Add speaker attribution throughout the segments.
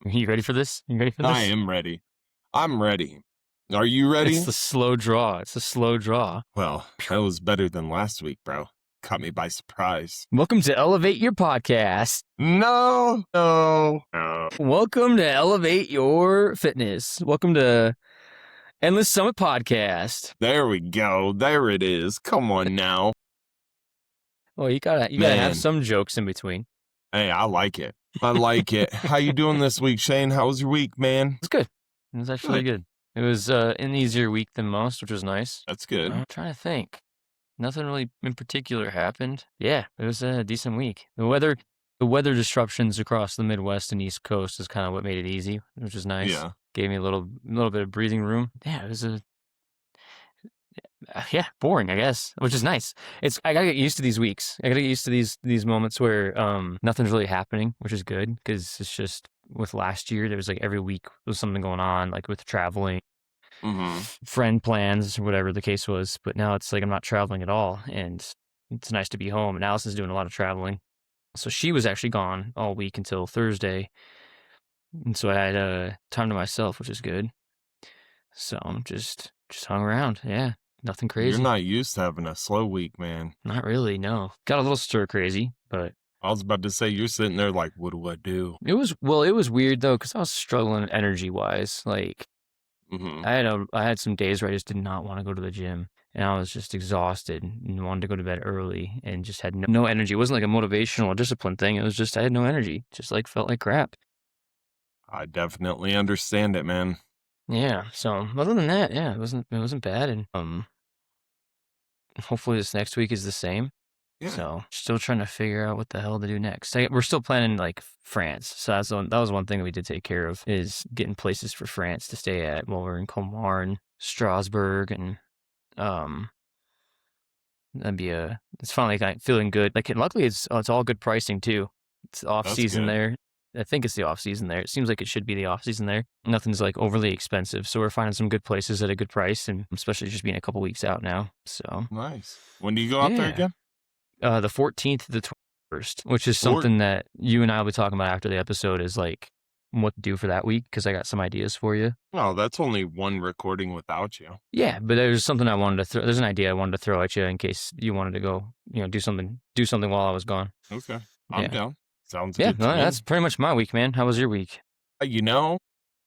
Speaker 1: You ready for this? You ready for
Speaker 2: I
Speaker 1: this?
Speaker 2: am ready. I'm ready. Are you ready?
Speaker 1: It's the slow draw. It's a slow draw.
Speaker 2: Well, that was better than last week, bro. Caught me by surprise.
Speaker 1: Welcome to Elevate Your Podcast.
Speaker 2: No.
Speaker 1: Welcome to Elevate Your Fitness. Welcome to Endless Summit Podcast.
Speaker 2: There we go. There it is. Come on now.
Speaker 1: Oh, you gotta
Speaker 2: Man.
Speaker 1: have some jokes in between.
Speaker 2: Hey, I like it. I like it. How you doing this week, Shane? How was your week, man?
Speaker 1: It's good. It was actually good. It was an easier week than most, which was nice.
Speaker 2: That's good.
Speaker 1: I'm trying to think. Nothing really in particular happened. Yeah, it was a decent week. The weather disruptions across the Midwest and East Coast is kind of what made it easy, which is nice.
Speaker 2: Yeah.
Speaker 1: Gave me a little bit of breathing room. Yeah, it was boring, I guess, which is nice. I gotta get used to these weeks. I gotta get used to these moments where nothing's really happening, which is good because it's just with last year there was like every week was something going on, like with traveling, friend plans, or whatever the case was. But now it's like I'm not traveling at all, and it's nice to be home. And Allison's doing a lot of traveling, so she was actually gone all week until Thursday, and so I had time to myself, which is good. So I'm just hung around. Yeah. Nothing crazy.
Speaker 2: You're not used to having a slow week, man.
Speaker 1: Not really, no. Got a little stir crazy, but
Speaker 2: I was about to say, you're sitting there like, what do I do?
Speaker 1: it was weird though, because I was struggling energy wise. Like I had some days where I just did not want to go to the gym, and I was just exhausted and wanted to go to bed early and just had no energy. It wasn't like a motivational or discipline thing. It was just I had no energy. Just like felt like crap.
Speaker 2: I definitely understand it, man.
Speaker 1: Yeah. So other than that, yeah, it wasn't bad, and hopefully this next week is the same.
Speaker 2: Yeah.
Speaker 1: So still trying to figure out what the hell to do next. We're still planning like France. So that was one thing we did take care of, is getting places for France to stay at while we're in Colmar and Strasbourg, and it's finally kind of feeling good. Like, and luckily it's all good pricing too. It's off season there. I think it's the off season there. It seems like it should be the off season there. Nothing's like overly expensive, so we're finding some good places at a good price, and especially just being a couple weeks out now. So
Speaker 2: nice. When do you go out there again?
Speaker 1: The 14th to the 21st, which is something that you and I will be talking about after the episode, is like what to do for that week, because I got some ideas for you.
Speaker 2: Oh, that's only one recording without you.
Speaker 1: Yeah, but there's something I wanted to throw. There's an idea I wanted to throw at you in case you wanted to go, do something while I was gone.
Speaker 2: Okay, I'm down. Sounds
Speaker 1: good.
Speaker 2: Yeah,
Speaker 1: no, that's pretty much my week, man. How was your week?
Speaker 2: It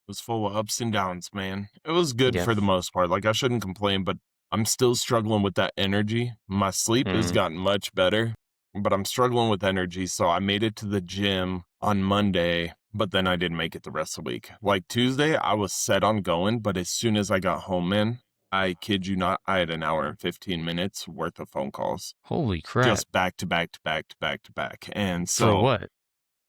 Speaker 2: was full of ups and downs, man. It was good for the most part. Like, I shouldn't complain, but I'm still struggling with that energy. My sleep has gotten much better, but I'm struggling with energy. So I made it to the gym on Monday, but then I didn't make it the rest of the week. Like Tuesday, I was set on going, but as soon as I got home, man, I kid you not, I had an hour and 15 minutes worth of phone calls.
Speaker 1: Holy crap.
Speaker 2: Just back to back to back to back to back. And so
Speaker 1: for what?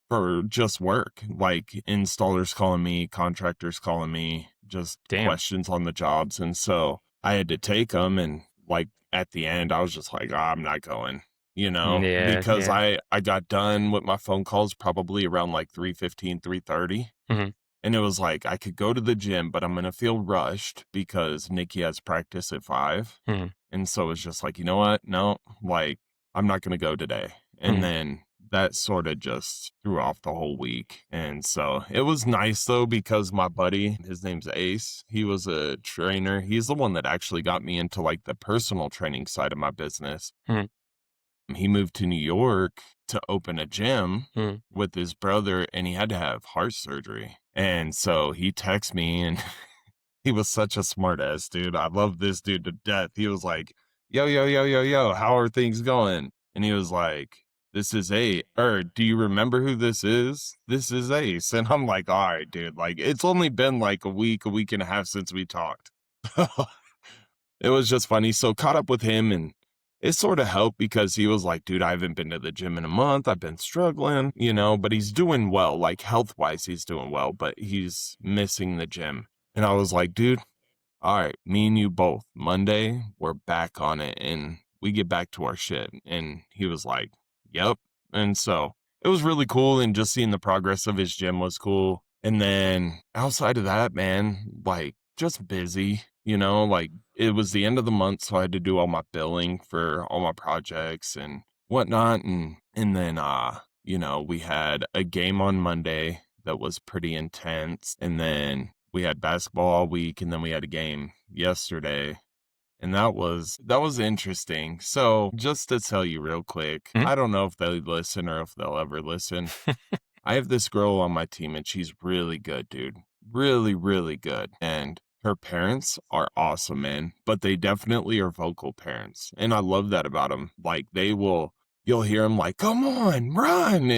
Speaker 2: For just work, like installers calling me, contractors calling me, just questions on the jobs. And so I had to take them. And like at the end, I was just like, I'm not going, because I got done with my phone calls probably around like 3:15, 3:30. And it was like, I could go to the gym, but I'm going to feel rushed because Nikki has practice at 5. And so it's just like, you know what? No, like, I'm not going to go today. And then that sort of just threw off the whole week. And so it was nice though, because my buddy, his name's Ace, he was a trainer. He's the one that actually got me into like the personal training side of my business. He moved to New York to open a gym with his brother, and he had to have heart surgery. And so he texted me, and he was such a smart ass dude. I love this dude to death. He was like, yo, how are things going? And he was like, this is Ace. Or do you remember who this is? This is Ace. And I'm like, all right, dude, like it's only been like a week and a half since we talked. It was just funny. So caught up with him, and it sort of helped because he was like, dude, I haven't been to the gym in a month. I've been struggling, but he's doing well. Like health-wise, he's doing well, but he's missing the gym. And I was like, dude, all right, me and you both. Monday, we're back on it, and we get back to our shit. And he was like, yep. And so it was really cool, and just seeing the progress of his gym was cool. And then outside of that, man, like just busy. Like it was the end of the month, so I had to do all my billing for all my projects and whatnot. And then, we had a game on Monday that was pretty intense. And then we had basketball all week, and then we had a game yesterday. And that was interesting. So just to tell you real quick,
Speaker 1: Mhm.
Speaker 2: I don't know if they listen or if they'll ever listen. I have this girl on my team and she's really good, dude. Really, really good. And her parents are awesome, man. But they definitely are vocal parents. And I love that about them. Like you'll hear them like, come on, run.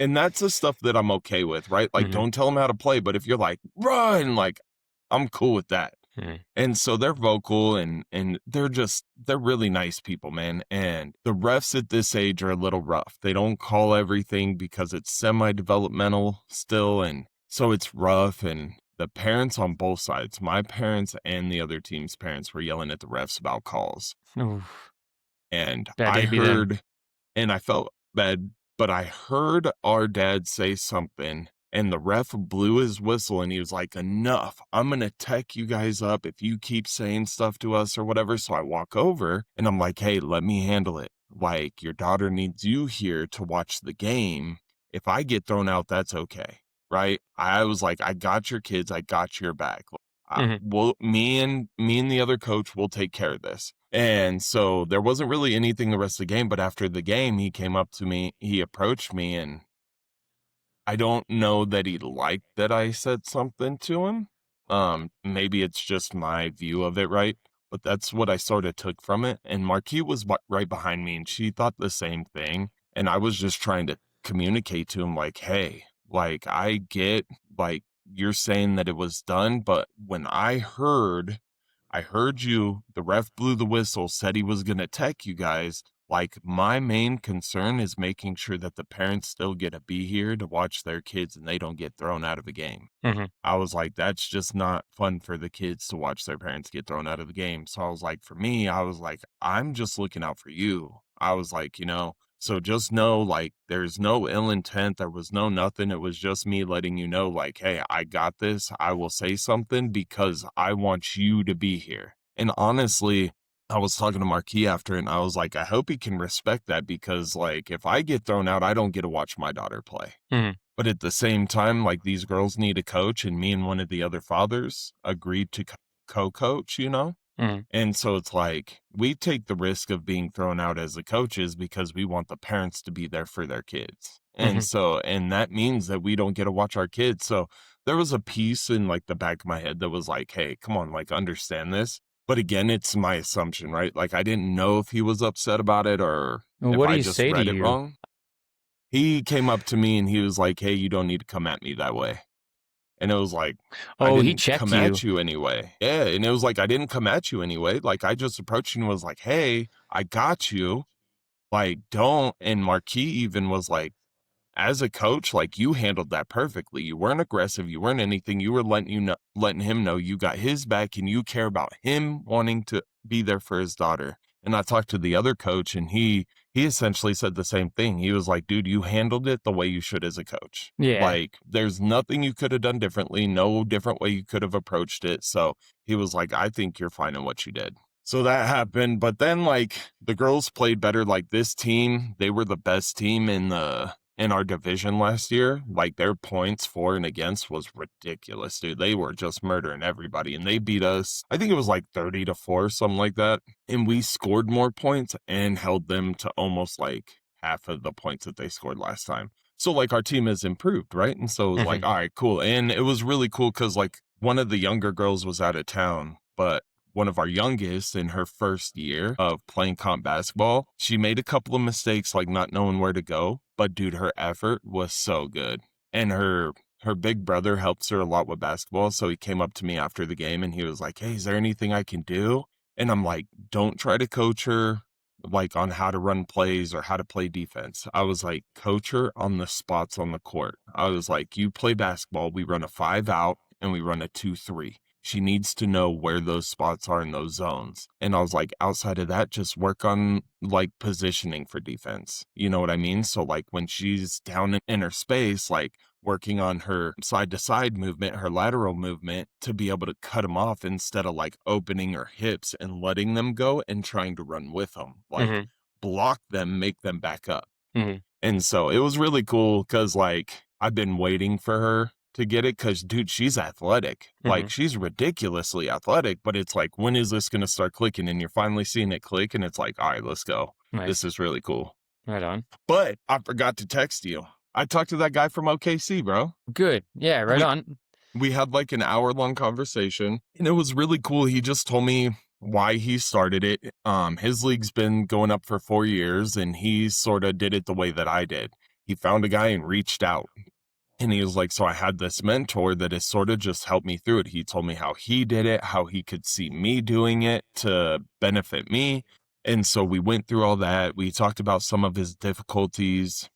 Speaker 2: And that's the stuff that I'm okay with, right? Like,
Speaker 1: Mhm.
Speaker 2: don't tell them how to play. But if you're like, run, like, I'm cool with that.
Speaker 1: Mhm.
Speaker 2: And so they're vocal and they're really nice people, man. And the refs at this age are a little rough. They don't call everything because it's semi-developmental still, and so it's rough. And the parents on both sides, my parents and the other team's parents, were yelling at the refs about calls.
Speaker 1: Oof.
Speaker 2: And
Speaker 1: Bad day
Speaker 2: I
Speaker 1: to be them.
Speaker 2: heard and I felt bad, but I heard our dad say something, and the ref blew his whistle, and he was like, enough. I'm going to tech you guys up if you keep saying stuff to us or whatever. So I walk over, and I'm like, hey, let me handle it. Like, your daughter needs you here to watch the game. If I get thrown out, that's okay, right? I was like, I got your kids. I got your back.
Speaker 1: Mhm.
Speaker 2: Me and the other coach will take care of this. And so there wasn't really anything the rest of the game, but after the game, he came up to me, he approached me, and I don't know that he liked that I said something to him. Maybe it's just my view of it, right? But that's what I sort of took from it. And Marquis was right behind me, and she thought the same thing. And I was just trying to communicate to him, like, hey, like, I get, like, you're saying that it was done, but when I heard you, the ref blew the whistle, said he was going to tech you guys. Like, my main concern is making sure that the parents still get to be here to watch their kids and they don't get thrown out of a game.
Speaker 1: Mhm.
Speaker 2: I was like, that's just not fun for the kids to watch their parents get thrown out of the game. So I was like, for me, I was like, I'm just looking out for you. I was like, so just know, like, there's no ill intent. There was no nothing. It was just me letting you know, like, hey, I got this. I will say something because I want you to be here. And honestly, I was talking to Marquis after, and I was like, I hope he can respect that because, like, if I get thrown out, I don't get to watch my daughter play.
Speaker 1: Mhm.
Speaker 2: But at the same time, like, these girls need a coach, and me and one of the other fathers agreed to co-coach.
Speaker 1: Mhm.
Speaker 2: And so it's like, we take the risk of being thrown out as the coaches because we want the parents to be there for their kids.
Speaker 1: Mhm.
Speaker 2: And that means that we don't get to watch our kids. So there was a piece in like the back of my head that was like, hey, come on, like, understand this. But again, it's my assumption, right? Like, I didn't know if he was upset about it or
Speaker 1: Well,
Speaker 2: if
Speaker 1: what do
Speaker 2: I
Speaker 1: you
Speaker 2: just
Speaker 1: say to
Speaker 2: read it
Speaker 1: you?
Speaker 2: wrong. He came up to me and he was like, hey, you don't need to come at me that way. And it was like, I
Speaker 1: Oh, he
Speaker 2: didn't
Speaker 1: checked
Speaker 2: come
Speaker 1: you.
Speaker 2: at you anyway. Yeah. And it was like, I didn't come at you anyway. Like, I just approached you and was like, hey, I got you. Like, don't. And Marquis even was like, as a coach, like, you handled that perfectly. You weren't aggressive. You weren't anything. You were letting him know you got his back and you care about him wanting to be there for his daughter. And I talked to the other coach, and he essentially said the same thing. He was like, dude, you handled it the way you should as a coach.
Speaker 1: Yeah.
Speaker 2: Like, there's nothing you could have done differently, no different way you could have approached it. So he was like, I think you're fine in what you did. So that happened. But then, like, the girls played better. Like, this team, they were the best team in our division last year. Like, their points for and against was ridiculous, dude. They were just murdering everybody, and they beat us. I think it was like 30-4, something like that. And we scored more points and held them to almost like half of the points that they scored last time. So, like, our team has improved, right? And so it was like,
Speaker 1: Mhm.
Speaker 2: all right, cool. And it was really cool because, like, one of the younger girls was out of town, but one of our youngest, in her first year of playing comp basketball, she made a couple of mistakes, like not knowing where to go. But dude, her effort was so good. And her big brother helps her a lot with basketball. So he came up to me after the game and he was like, hey, is there anything I can do? And I'm like, don't try to coach her like on how to run plays or how to play defense. I was like, coach her on the spots on the court. I was like, you play basketball, we run a 5 out and we run a 2-3. She needs to know where those spots are in those zones. And I was like, outside of that, just work on like positioning for defense. You know what I mean? So like when she's down in her space, like working on her side to side movement, her lateral movement to be able to cut them off instead of like opening her hips and letting them go and trying to run with them. Like,
Speaker 1: Mhm.
Speaker 2: block them, make them back up.
Speaker 1: Mhm.
Speaker 2: And so it was really cool because, like, I've been waiting for her to get it because, dude, she's athletic.
Speaker 1: Mm-hmm.
Speaker 2: Like, she's ridiculously athletic, but it's like, when is this going to start clicking? And you're finally seeing it click, and it's like, all right, let's go. This
Speaker 1: Nice.
Speaker 2: is really cool.
Speaker 1: Right on.
Speaker 2: But I forgot to text you. I talked to that guy from OKC, bro.
Speaker 1: Good. Yeah, right on.
Speaker 2: We had like an hour-long conversation, and it was really cool. He just told me why he started it. His league's been going up for 4 years, and he sort of did it the way that I did. He found a guy and reached out. And he was like, so I had this mentor that has sort of just helped me through it. He told me how he did it, how he could see me doing it to benefit me. And so we went through all that. We talked about some of his difficulties.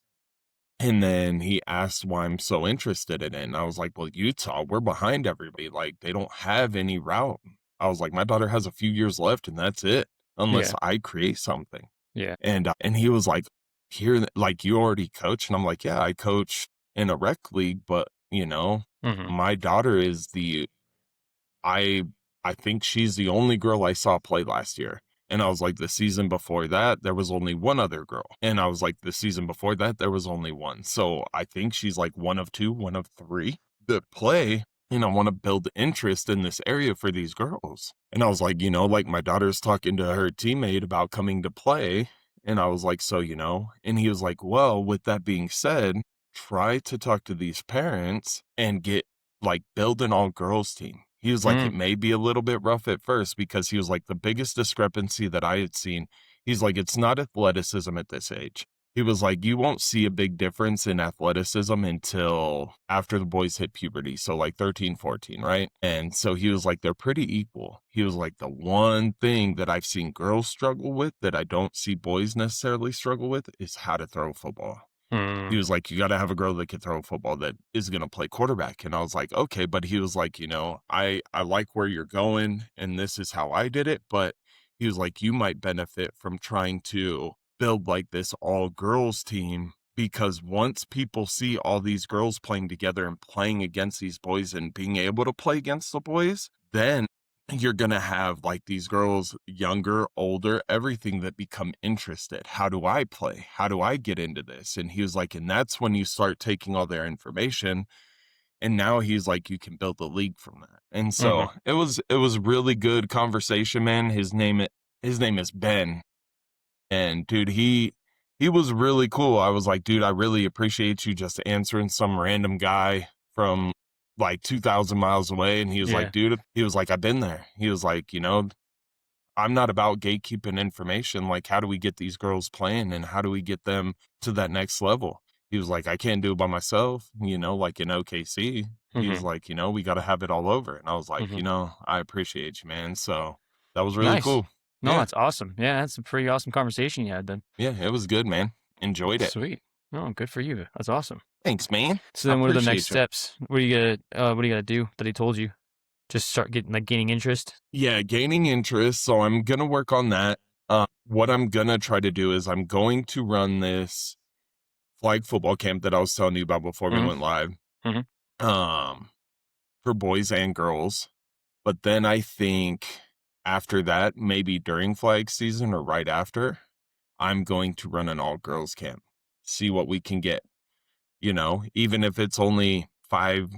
Speaker 2: And then he asked why I'm so interested in it. And I was like, well, Utah, we're behind everybody. Like, they don't have any route. I was like, my daughter has a few years left, and that's it, unless I create something.
Speaker 1: Yeah.
Speaker 2: And he was like, here, like, you already coach? And I'm like, yeah, I coach in a rec league, but, you know, my daughter is I think she's the only girl I saw play last year. And I was like, the season before that, there was only one other girl. And I was like, the season before that, there was only one. So I think she's like one of two, one of three that play. And I want to build interest in this area for these girls. And I was like, you know, like, my daughter's talking to her teammate about coming to play. And I was like, so, you know, and he was like, well, with that being said, try to talk to these parents and get, like, build an all girls team. He was like, it may be a little bit rough at first, because he was like, the biggest discrepancy that I had seen, he's like, it's not athleticism at this age. He was like, you won't see a big difference in athleticism until after the boys hit puberty. So like 13, 14, right? And so he was like, they're pretty equal. He was like, the one thing that I've seen girls struggle with that I don't see boys necessarily struggle with is how to throw a football. He was like, you got to have a girl that can throw a football that is going to play quarterback. And I was like, okay. But he was like, you know, I like where you're going, and this is how I did it. But he was like, you might benefit from trying to build like this all girls team, because once people see all these girls playing together and playing against these boys and being able to play against the boys, then you're going to have like these girls, younger, older, everything, that become interested. How do I play? How do I get into this? And he was like, and that's when you start taking all their information. And now he's like, you can build a league from that. And so it was really good conversation, man. His name is Ben. And dude, he was really cool. I was like, dude, I really appreciate you just answering some random guy from like 2,000 miles away. And he was like, dude, he was like, I've been there. He was like, you know, I'm not about gatekeeping information. Like, how do we get these girls playing, and how do we get them to that next level? He was like, I can't do it by myself, you know, like in OKC. He was like, you know, we got to have it all over. And I was like, you know, I appreciate you, man. So that was really cool.
Speaker 1: No,
Speaker 2: Yeah.
Speaker 1: that's awesome. Yeah, that's a pretty awesome conversation you had then.
Speaker 2: Yeah, it was good, man. Enjoyed it.
Speaker 1: Sweet. Oh, good for you. That's awesome.
Speaker 2: Thanks, man.
Speaker 1: So then, what are the next steps? What are you gonna do that he told you? Just start gaining interest?
Speaker 2: Yeah, gaining interest. So I'm gonna work on that. What I'm gonna try to do is I'm going to run this flag football camp that I was telling you about before we went live. For boys and girls. But then I think after that, maybe during flag season or right after, I'm going to run an all girls camp. See what we can get. You know, even if it's only five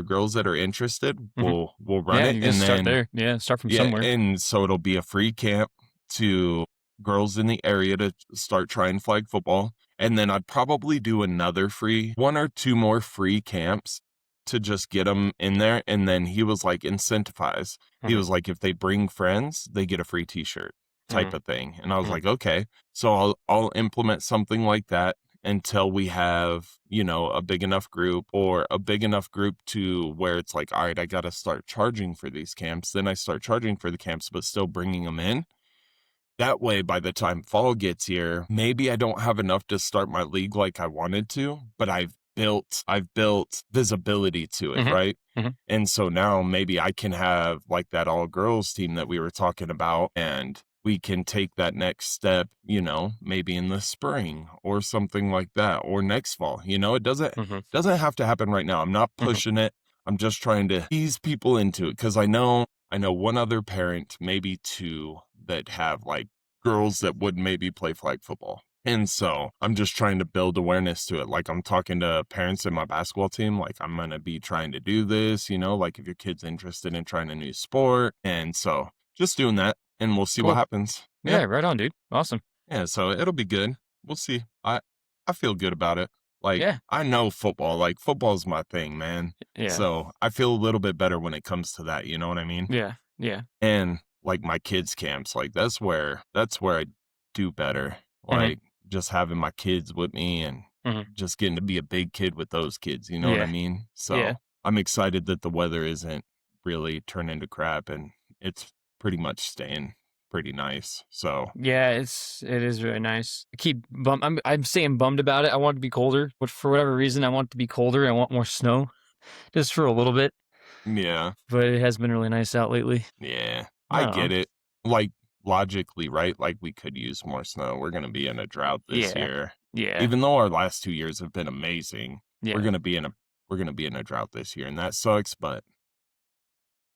Speaker 2: girls that are interested, we'll run it,
Speaker 1: and then start there. Yeah, start from somewhere.
Speaker 2: And so it'll be a free camp to girls in the area to start trying flag football. And then I'd probably do another one or two more free camps to just get them in there. And then he was like, incentivize. He was like, if they bring friends, they get a free t-shirt type of thing. And I was like, okay, so I'll implement something like that until we have, you know, a big enough group, or a big enough group to where it's like, all right, I got to start charging for these camps. Then I start charging for the camps, but still bringing them in. That way, by the time fall gets here, maybe I don't have enough to start my league like I wanted to, but I've built visibility to it, right? And so now maybe I can have like that all girls team that we were talking about, and we can take that next step, you know, maybe in the spring or something like that, or next fall. You know, it doesn't have to happen right now. I'm not pushing it. I'm just trying to ease people into it, because I know one other parent, maybe two, that have like girls that would maybe play flag football. And so I'm just trying to build awareness to it. Like I'm talking to parents in my basketball team, like I'm going to be trying to do this, like if your kid's interested in trying a new sport. And so just doing that and we'll see what
Speaker 1: Cool.
Speaker 2: happens.
Speaker 1: Yeah,
Speaker 2: Yeah.
Speaker 1: right on, dude. Awesome.
Speaker 2: Yeah. So it'll be good. We'll see. I feel good about it. Like
Speaker 1: Yeah.
Speaker 2: I know football, like football's my thing, man.
Speaker 1: Yeah.
Speaker 2: So I feel a little bit better when it comes to that. You know what I mean?
Speaker 1: Yeah. Yeah.
Speaker 2: And like my kids' camps, like that's where I do better.
Speaker 1: Mm-hmm.
Speaker 2: Like just having my kids with me and
Speaker 1: Mm-hmm.
Speaker 2: just getting to be a big kid with those kids, you know what I
Speaker 1: Yeah.
Speaker 2: mean?
Speaker 1: Yeah.
Speaker 2: So I'm excited that the weather isn't really turning to crap and it's pretty much staying pretty nice. So
Speaker 1: Yeah, it is really nice. I'm saying bummed about it. I want it to be colder, but for whatever reason, I want it to be colder. I want more snow, just for a little bit.
Speaker 2: yeah,
Speaker 1: But it has been really nice out lately.
Speaker 2: yeah, I
Speaker 1: Right
Speaker 2: get
Speaker 1: on.
Speaker 2: it. Like logically, right? Like we could use more snow. We're gonna be in a drought this
Speaker 1: Yeah.
Speaker 2: year.
Speaker 1: Yeah.
Speaker 2: Even though our last 2 years have been amazing, we're
Speaker 1: Yeah.
Speaker 2: gonna be in a we're gonna be in a drought this year, and that sucks, but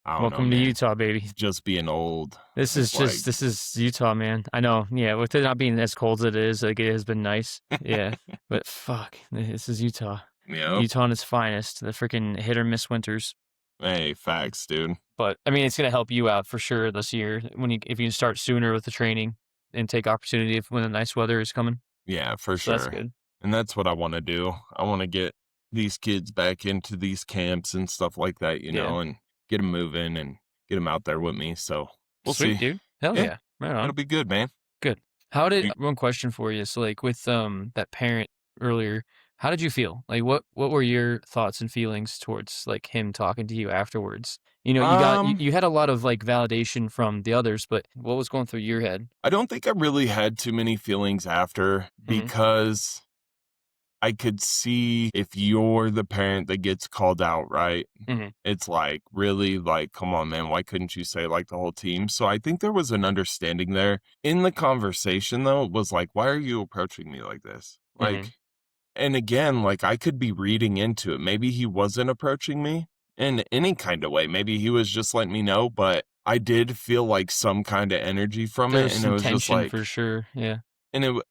Speaker 2: I don't know,
Speaker 1: Welcome to
Speaker 2: man.
Speaker 1: Utah, baby.
Speaker 2: Just being old.
Speaker 1: This is
Speaker 2: It's like
Speaker 1: this is Utah, man. I know. Yeah, with it not being as cold as it is, like it has been nice. Yeah, but fuck, this is Utah.
Speaker 2: yep.
Speaker 1: Utah in its finest. The freaking hit or miss winters.
Speaker 2: Hey, facts, dude.
Speaker 1: But I mean, it's gonna help you out for sure this year if you can start sooner with the training and take opportunity when the nice weather is coming.
Speaker 2: Yeah, for
Speaker 1: So that's
Speaker 2: sure.
Speaker 1: good.
Speaker 2: And that's what I wanna do. I wanna get these kids back into these camps and stuff like that,
Speaker 1: Yeah.
Speaker 2: and get them moving and get them out there with me, so we'll
Speaker 1: Sweet,
Speaker 2: see.
Speaker 1: dude. Hell
Speaker 2: Yeah,
Speaker 1: yeah. Right
Speaker 2: it'll
Speaker 1: on.
Speaker 2: be good, man.
Speaker 1: Good. How did
Speaker 2: You
Speaker 1: one question for you? So like with that parent earlier, how did you feel? Like what were your thoughts and feelings towards like him talking to you afterwards?
Speaker 2: um,
Speaker 1: You had a lot of like validation from the others, but what was going through your head?
Speaker 2: I don't think I really had too many feelings after
Speaker 1: Mhm.
Speaker 2: because I could see if you're the parent that gets called out, right?
Speaker 1: Mhm.
Speaker 2: It's like, really, like, come on, man, why couldn't you say like the whole team? So I think there was an understanding there. In the conversation, though, it was like, why are you approaching me like this?
Speaker 1: Mhm.
Speaker 2: Like, and again, like, I could be reading into it. Maybe he wasn't approaching me in any kind of way. Maybe he was just letting me know, but I did feel like some kind of energy from it.
Speaker 1: There's
Speaker 2: And it
Speaker 1: some
Speaker 2: was just
Speaker 1: tension for
Speaker 2: like,
Speaker 1: sure. Yeah.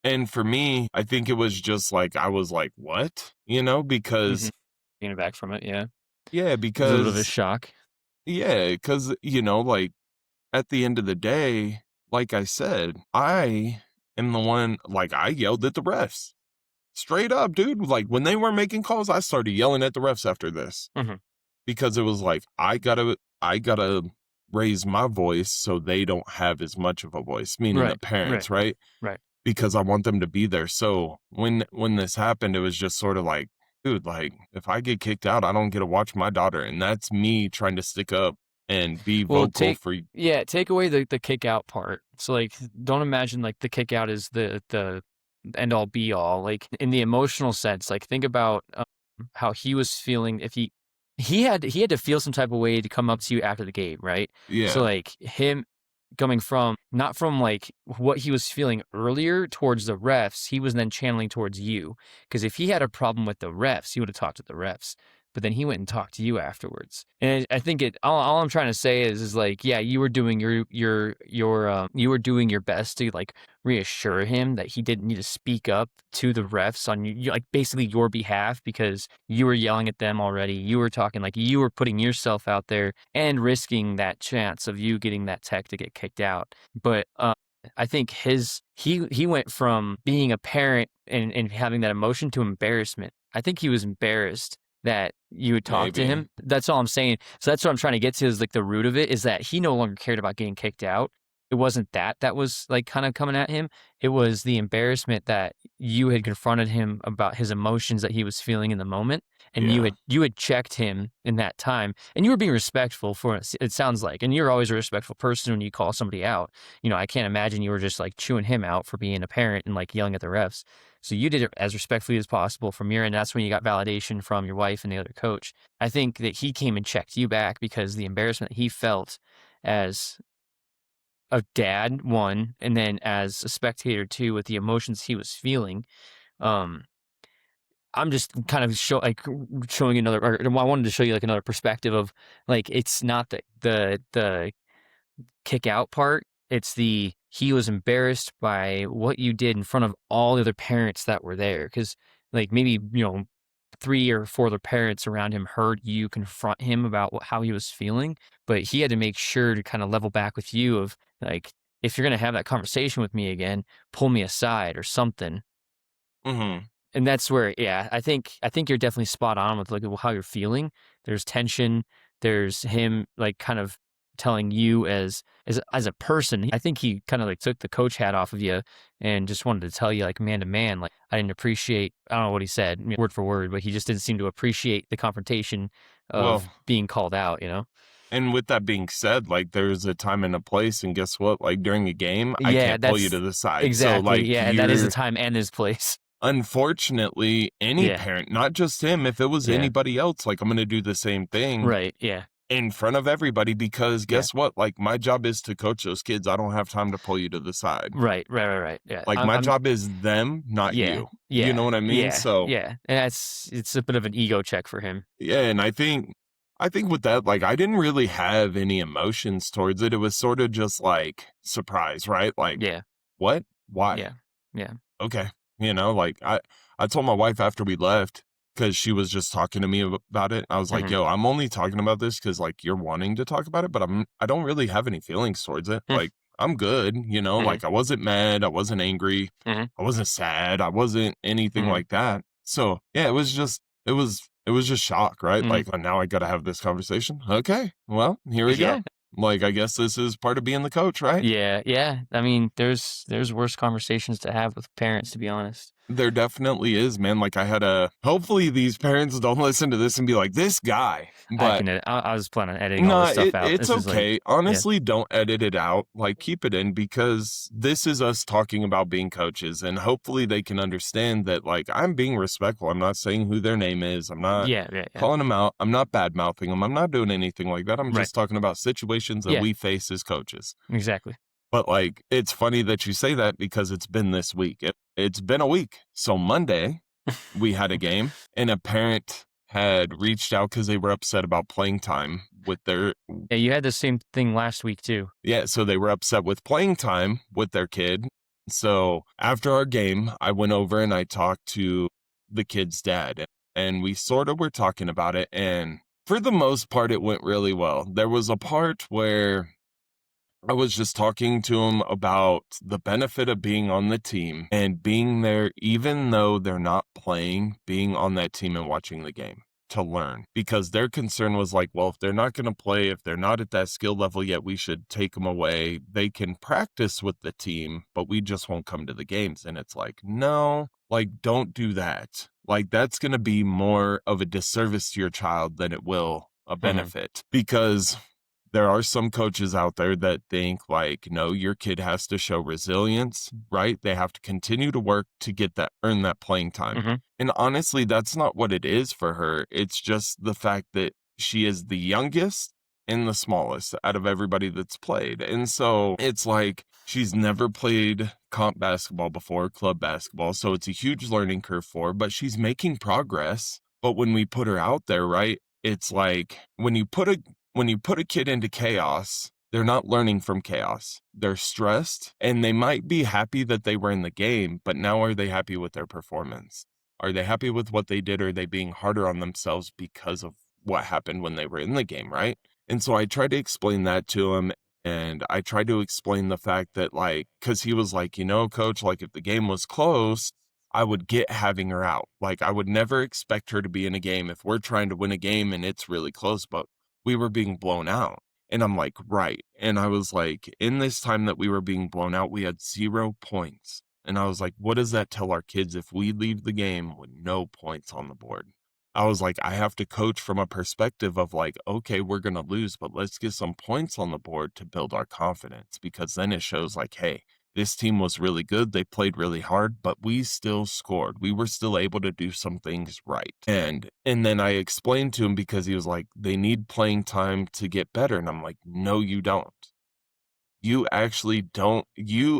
Speaker 2: and for me, I think it was just like I was like, "What?"
Speaker 1: Mhm.
Speaker 2: Because
Speaker 1: Getting back from it, yeah.
Speaker 2: yeah,
Speaker 1: It was a little bit of a
Speaker 2: because
Speaker 1: shock.
Speaker 2: yeah, because like at the end of the day, like I said, I am the one. Like I yelled at the refs straight up, dude. Like when they weren't making calls, I started yelling at the refs after this
Speaker 1: Mhm.
Speaker 2: because it was like I gotta raise my voice so they don't have as much of a voice, meaning the
Speaker 1: Right. Right.
Speaker 2: parents, right?
Speaker 1: Right.
Speaker 2: Because I want them to be there. So when this happened, it was just sort of like, dude, like if I get kicked out, I don't get to watch my daughter, and that's me trying to stick up and be
Speaker 1: Well,
Speaker 2: vocal for.
Speaker 1: take away the kick out part. So like don't imagine like the kick out is the end all be all. Like in the emotional sense, like think about how he was feeling if he had to feel some type of way to come up to you after the game, right? So
Speaker 2: Yeah,
Speaker 1: like him coming from not from like what he was feeling earlier towards the refs, he was then channeling towards you. Because if he had a problem with the refs, he would have talked to the refs. But then he went and talked to you afterwards. And I think all I'm trying to say is like, yeah, you were doing you were doing your best to like reassure him that he didn't need to speak up to the refs on like basically your behalf because you were yelling at them already. You were talking like you were putting yourself out there and risking that chance of you getting that tech to get kicked out. But I think he went from being a parent and having that emotion to embarrassment. I think he was embarrassed that you would talk to
Speaker 2: maybe.
Speaker 1: him. That's all I'm saying. So that's what I'm trying to get to is like the root of it is that he no longer cared about getting kicked out. It wasn't that was like kind of coming at him. It was the embarrassment that you had confronted him about his emotions that he was feeling in the moment. And
Speaker 2: Yeah,
Speaker 1: you had checked him in that time and you were being respectful for it, it sounds like. And you're always a respectful person when you call somebody out. I can't imagine you were just like chewing him out for being a parent and like yelling at the refs. So you did it as respectfully as possible from your end. That's when you got validation from your wife and the other coach. I think that he came and checked you back because the embarrassment he felt as a dad, one, and then as a spectator, two, with the emotions he was feeling. Um, I'm just kind of showing another, or I wanted to show you like another perspective of like it's not the kick out part. It's the he was embarrassed by what you did in front of all the other parents that were there. Because, like, maybe, 3 or 4 other parents around him heard you confront him about how he was feeling, but he had to make sure to kind of level back with you of, like, if you're going to have that conversation with me again, pull me aside or something.
Speaker 2: Mm-hmm.
Speaker 1: And that's where, yeah, I think you're definitely spot on with, like, how you're feeling. There's tension. There's him, like, kind of telling you as a person. I think he kind of, like, took the coach hat off of you and just wanted to tell you, like, man to man, like, I didn't appreciate, I don't know what he said word for word, but he just didn't seem to appreciate the confrontation
Speaker 2: Well,
Speaker 1: of being called out,
Speaker 2: and with that being said, like, there's a time and a place, and guess what? Like, during a game, I
Speaker 1: Yeah,
Speaker 2: can't pull you
Speaker 1: that's
Speaker 2: to the side. So,
Speaker 1: exactly.
Speaker 2: like,
Speaker 1: Yeah, and that is the time and his place.
Speaker 2: unfortunately, any
Speaker 1: Yeah.
Speaker 2: parent, not just him, if it was
Speaker 1: Yeah.
Speaker 2: anybody else, like, I'm gonna do the same thing
Speaker 1: Right. Yeah.
Speaker 2: in front of everybody because
Speaker 1: Yeah.
Speaker 2: guess what? Like, my job is to coach those kids. I don't have time to pull you to the side.
Speaker 1: Right. Right. Right. Right. Yeah.
Speaker 2: Like, my
Speaker 1: I'm
Speaker 2: job is them, not
Speaker 1: Yeah,
Speaker 2: you. You know
Speaker 1: yeah,
Speaker 2: what I mean?
Speaker 1: yeah,
Speaker 2: So,
Speaker 1: yeah, and it's a bit of an ego check for him.
Speaker 2: yeah, and I think with that, like, I didn't really have any emotions towards it. It was sort of just like surprise, right? Like,
Speaker 1: Yeah,
Speaker 2: what? Why?
Speaker 1: yeah, yeah,
Speaker 2: Okay. Like, I told my wife after we left because she was just talking to me about it. I was like,
Speaker 1: mhm,
Speaker 2: yo, I'm only talking about this because like you're wanting to talk about it, but I don't really have any feelings towards it.
Speaker 1: mm,
Speaker 2: Like, I'm good,
Speaker 1: mhm,
Speaker 2: like I wasn't mad, I wasn't angry,
Speaker 1: mhm,
Speaker 2: I wasn't sad, I wasn't anything
Speaker 1: mhm,
Speaker 2: like that. So yeah, it was just shock, right?
Speaker 1: mhm.
Speaker 2: Like, now I gotta have this conversation. Okay, well, here we go.
Speaker 1: Yeah,
Speaker 2: Like, I guess this is part of being the coach, right?
Speaker 1: yeah, yeah. I mean, there's worse conversations to have with parents, to be honest.
Speaker 2: There definitely is, man. Like, hopefully these parents don't listen to this and be like, this guy.
Speaker 1: I
Speaker 2: But
Speaker 1: can edit. I was planning on editing all
Speaker 2: no,
Speaker 1: this stuff out.
Speaker 2: it's
Speaker 1: This is like,
Speaker 2: okay.
Speaker 1: yeah,
Speaker 2: Honestly, don't edit it out. Like, keep it in because this is us talking about being coaches. And hopefully they can understand that, like, I'm being respectful. I'm not saying who their name is. I'm not
Speaker 1: yeah, yeah, yeah.
Speaker 2: calling them out. I'm not bad mouthing them. I'm not doing anything like that. I'm
Speaker 1: Right.
Speaker 2: just talking about situations that
Speaker 1: Yeah,
Speaker 2: we face as coaches.
Speaker 1: exactly.
Speaker 2: But, like, it's funny that you say that because it's been this week. It's been a week. So Monday, we had a game, and a parent had reached out because they were upset about playing time with their
Speaker 1: Yeah, you had the same thing last week too.
Speaker 2: yeah, so they were upset with playing time with their kid. So after our game, I went over and I talked to the kid's dad, and we sort of were talking about it, and for the most part, it went really well. There was a part where I was just talking to him about the benefit of being on the team and being there, even though they're not playing, being on that team and watching the game to learn. Because their concern was like, well, if they're not going to play, if they're not at that skill level yet, we should take them away. They can practice with the team, but we just won't come to the games. And it's like, no, like, don't do that. Like, that's going to be more of a disservice to your child than it will a
Speaker 1: Mhm,
Speaker 2: benefit because there are some coaches out there that think like, no, your kid has to show resilience, right? They have to continue to work to earn that playing time.
Speaker 1: mhm,
Speaker 2: And honestly, that's not what it is for her. It's just the fact that she is the youngest and the smallest out of everybody that's played. And so it's like she's never played comp basketball before, club basketball. So it's a huge learning curve for her, but she's making progress. But when we put her out there, right? It's like when you put a kid into chaos, they're not learning from chaos. They're stressed and they might be happy that they were in the game, but now are they happy with their performance? Are they happy with what they did? Or are they being harder on themselves because of what happened when they were in the game, right? And so I tried to explain that to him. And I tried to explain the fact that, like, because he was like, coach, like, if the game was close, I would get having her out. Like, I would never expect her to be in a game if we're trying to win a game and it's really close, but we were being blown out. And I'm like, right. And I was like, in this time that we were being blown out, we had 0 points. And I was like, what does that tell our kids if we leave the game with no points on the board? I was like, I have to coach from a perspective of like, okay, we're going to lose, but let's get some points on the board to build our confidence because then it shows like, hey, this team was really good. They played really hard, but we still scored. We were still able to do some things right. And then I explained to him because he was like, they need playing time to get better. And I'm like, no, you don't. You actually don't.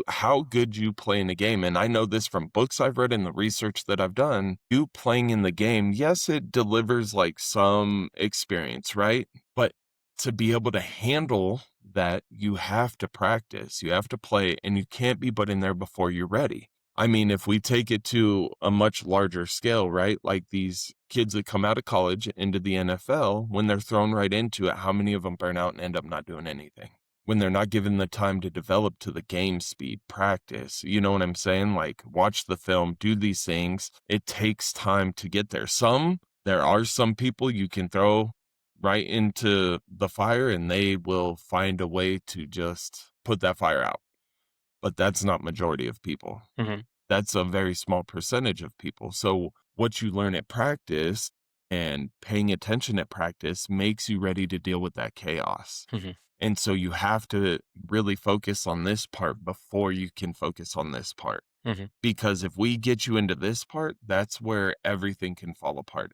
Speaker 2: How good you play in a game. And I know this from books I've read and the research that I've done. You playing in the game, yes, it delivers like some experience, right? But to be able to handle that you have to practice, you have to play, and you can't be put in there before you're ready. I mean, if we take it to a much larger scale, right? Like these kids that come out of college into the NFL, when they're thrown right into it, how many of them burn out and end up not doing anything? When they're not given the time to develop to the game speed, practice, you know what I'm saying? Like watch the film, do these things. It takes time to get there. There are some people you can throw right into the fire and they will find a way to just put that fire out. But that's not majority of people.
Speaker 1: Mm-hmm.
Speaker 2: That's a very small percentage of people. So what you learn at practice and paying attention at practice makes you ready to deal with that chaos.
Speaker 1: Mm-hmm.
Speaker 2: And so you have to really focus on this part before you can focus on this part.
Speaker 1: Mm-hmm.
Speaker 2: Because if we get you into this part, that's where everything can fall apart.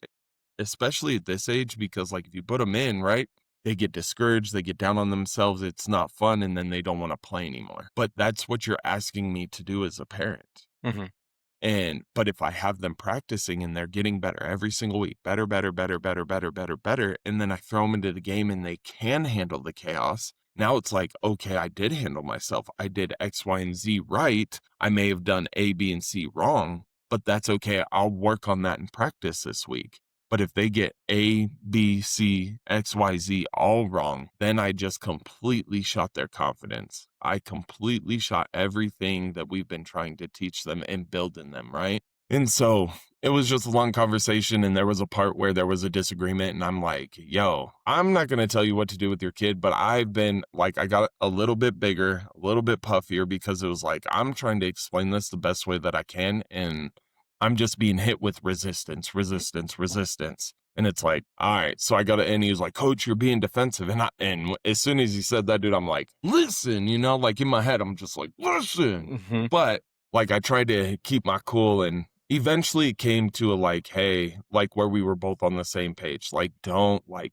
Speaker 2: Especially at this age, because like if you put them in, right, they get discouraged, they get down on themselves, it's not fun, and then they don't want to play anymore. But that's what you're asking me to do as a parent.
Speaker 1: Mm-hmm.
Speaker 2: But if I have them practicing and they're getting better every single week, better, and then I throw them into the game and they can handle the chaos, now it's like, okay, I did handle myself. I did X, Y, and Z right. I may have done A, B, and C wrong, but that's okay. I'll work on that in practice this week. But if they get A, B, C, X, Y, Z all wrong, then I just completely shot their confidence. I completely shot everything that we've been trying to teach them and build in them, right? And so it was just a long conversation, and there was a part where there was a disagreement, and I'm like, yo, I'm not going to tell you what to do with your kid, but I've been like, I got a little bit bigger, a little bit puffier, because it was like, I'm trying to explain this the best way that I can, and I'm just being hit with resistance. And it's like, all right, so I got to, and he was like, coach, you're being defensive. And as soon as he said that, dude, I'm like, listen, like in my head, I'm just like, listen.
Speaker 1: Mm-hmm.
Speaker 2: But like, I tried to keep my cool, and eventually it came to a like, hey, like where we were both on the same page. Like,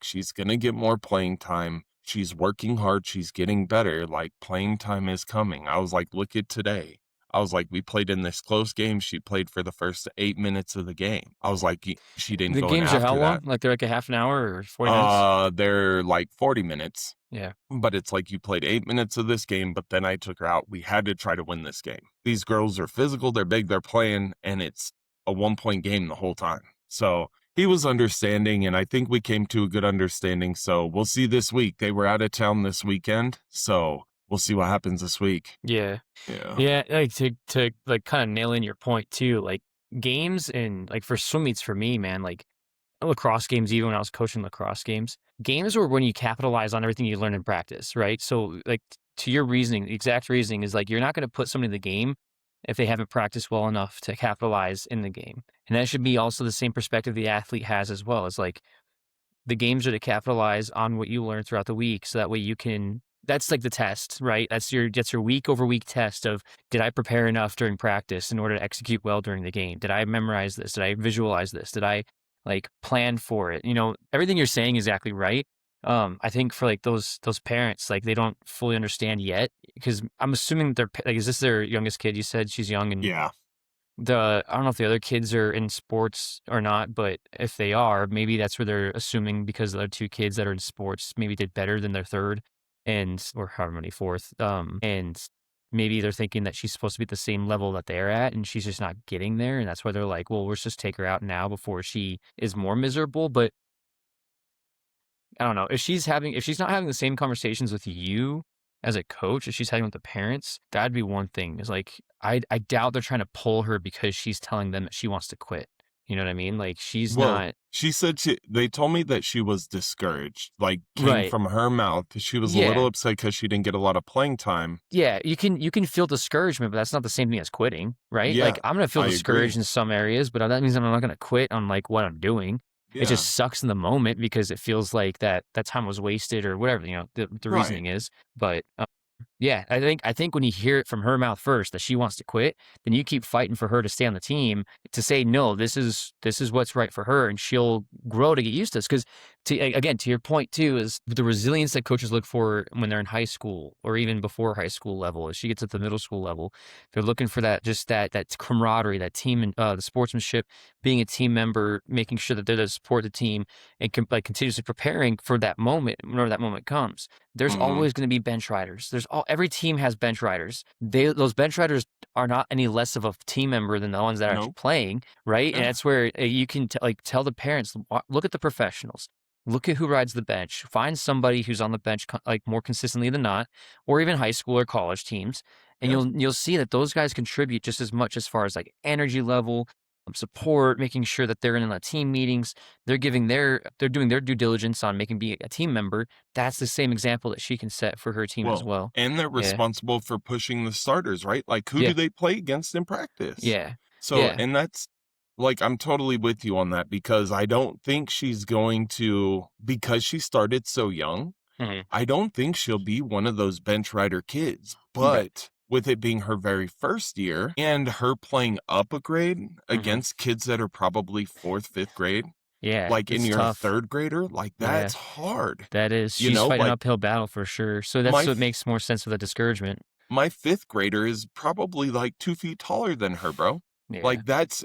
Speaker 2: she's going to get more playing time. She's working hard. She's getting better. Like, playing time is coming. I was like, look at today. I was like, we played in this close game. She played for the first 8 minutes of the game. I was like, she didn't
Speaker 1: The
Speaker 2: go in
Speaker 1: games are how
Speaker 2: after
Speaker 1: long?
Speaker 2: that.
Speaker 1: Like they're like a half an hour or 40 minutes?
Speaker 2: They're like 40 minutes.
Speaker 1: Yeah.
Speaker 2: But it's like you played 8 minutes of this game, but then I took her out. We had to try to win this game. These girls are physical, they're big, they're playing, and it's a 1-point game the whole time. So he was understanding, and I think we came to a good understanding. So we'll see this week. They were out of town this weekend, so we'll see what happens this week.
Speaker 1: Yeah.
Speaker 2: Yeah.
Speaker 1: Yeah. Like to like kind of nail in your point too, like games and like for swim meets for me, man, like lacrosse games, even when I was coaching lacrosse games were when you capitalize on everything you learn in practice, right? So like to your reasoning, the exact reasoning is like, you're not going to put somebody in the game if they haven't practiced well enough to capitalize in the game. And that should be also the same perspective the athlete has as well. It's like the games are to capitalize on what you learn throughout the week. So that way you can, that's like the test, right? That's your week over week test of, did I prepare enough during practice in order to execute well during the game? Did I memorize this? Did I visualize this? Did I like plan for it? Everything you're saying is exactly right. I think for like those parents, like they don't fully understand yet, because I'm assuming they're like, is this their youngest kid? You said she's young, and
Speaker 2: Yeah.
Speaker 1: I don't know if the other kids are in sports or not, but if they are, maybe that's where they're assuming, because the other two kids that are in sports maybe did better than their third or however many fourth. And maybe they're thinking that she's supposed to be at the same level that they're at, and she's just not getting there. And that's why they're like, well, let's just take her out now before she is more miserable. But I don't know, if she's not having the same conversations with you as a coach, if she's having with the parents, that'd be one thing. Is like, I doubt they're trying to pull her because she's telling them that she wants to quit. You know what I mean? Like, she's not.
Speaker 2: She said they told me that she was discouraged. Like, came
Speaker 1: Right.
Speaker 2: from her mouth. She was a little upset because she didn't get a lot of playing time.
Speaker 1: Yeah, you can feel discouragement, but that's not the same thing as quitting, right?
Speaker 2: Yeah,
Speaker 1: like, I'm gonna feel
Speaker 2: I
Speaker 1: discouraged
Speaker 2: agree.
Speaker 1: in some areas, but that means I'm not gonna quit on like what I'm doing.
Speaker 2: Yeah.
Speaker 1: It just sucks in the moment because it feels like that time was wasted or whatever, the reasoning is. But Yeah, I think when you hear it from her mouth first that she wants to quit, then you keep fighting for her to stay on the team to say no, this is what's right for her, and she'll grow to get used to this. Because again, to your point too, is the resilience that coaches look for when they're in high school or even before high school level. As she gets at the middle school level, they're looking for that camaraderie, that team, and the sportsmanship, being a team member, making sure that they're there to support the team, and like continuously preparing for that moment whenever that moment comes. There's
Speaker 2: Mm-hmm.
Speaker 1: always going to be bench riders. Every team has bench riders. Those bench riders are not any less of a team member than the ones that are actually
Speaker 2: Nope.
Speaker 1: playing, right? And
Speaker 2: Yeah.
Speaker 1: that's where you can tell the parents, look at the professionals. Look at who rides the bench. Find somebody who's on the bench like more consistently than not, or even high school or college teams, and
Speaker 2: Yeah.
Speaker 1: you'll see that those guys contribute just as much as far as like energy level, support, making sure that they're in the team meetings. They're doing their due diligence on being a team member. That's the same example that she can set for her team as
Speaker 2: Well,
Speaker 1: well.
Speaker 2: and they're
Speaker 1: Yeah.
Speaker 2: responsible for pushing the starters, right? Like, who do
Speaker 1: Yeah.
Speaker 2: they play against in practice?
Speaker 1: Yeah.
Speaker 2: So,
Speaker 1: Yeah.
Speaker 2: and that's like, I'm totally with you on that because I don't think she's going to, because she started so young,
Speaker 1: Hmm.
Speaker 2: I don't think she'll be one of those bench rider kids.
Speaker 1: Right.
Speaker 2: But with it being her very first year and her playing up a grade
Speaker 1: Hmm.
Speaker 2: against kids that are probably fourth, fifth grade,
Speaker 1: Yeah.
Speaker 2: like and
Speaker 1: It's
Speaker 2: you're a
Speaker 1: tough.
Speaker 2: third grader, like
Speaker 1: Yeah.
Speaker 2: that's hard.
Speaker 1: That is.
Speaker 2: You
Speaker 1: She's
Speaker 2: know,
Speaker 1: fighting an
Speaker 2: like
Speaker 1: uphill battle for sure. So that's
Speaker 2: my
Speaker 1: what makes more sense with the discouragement.
Speaker 2: my fifth grader is probably like 2 feet taller than her, bro.
Speaker 1: Yeah.
Speaker 2: Like that's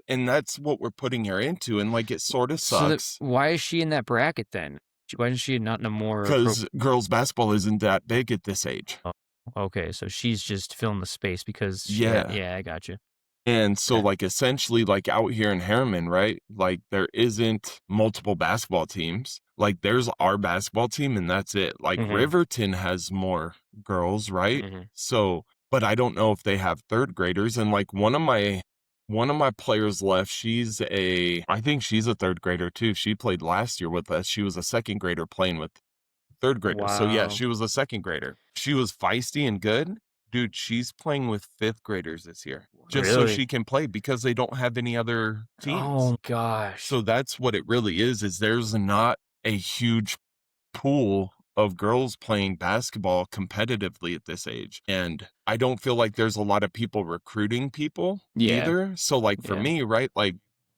Speaker 2: what we're putting her into. And like it sort of
Speaker 1: So
Speaker 2: sucks
Speaker 1: why is she in that bracket then? Why isn't she not in a more
Speaker 2: because girls basketball isn't that big at this age.
Speaker 1: Oh, okay, so she's just filling the space because
Speaker 2: Yeah.
Speaker 1: yeah, I got you.
Speaker 2: And so
Speaker 1: Okay.
Speaker 2: like essentially like out here in Harriman, right? Like there isn't multiple basketball teams. Like there's our basketball team and that's it. Like
Speaker 1: Mhm.
Speaker 2: Riverton has more girls, right?
Speaker 1: Mhm.
Speaker 2: So, but I don't know if they have third graders. And like one of my players left. I think she's a third grader too. She played last year with us. She was a second grader playing with third graders. So yeah,
Speaker 1: Wow.
Speaker 2: she was a second grader. She was feisty and good. Dude, she's playing with fifth graders this year just so
Speaker 1: Really?
Speaker 2: she can play because they don't have any other teams.
Speaker 1: Oh gosh.
Speaker 2: So that's what it really is there's not a huge pool of girls playing basketball competitively at this age. And I don't feel like there's a lot of people recruiting people
Speaker 1: Yeah.
Speaker 2: either. So like for
Speaker 1: Yeah.
Speaker 2: me, right? Like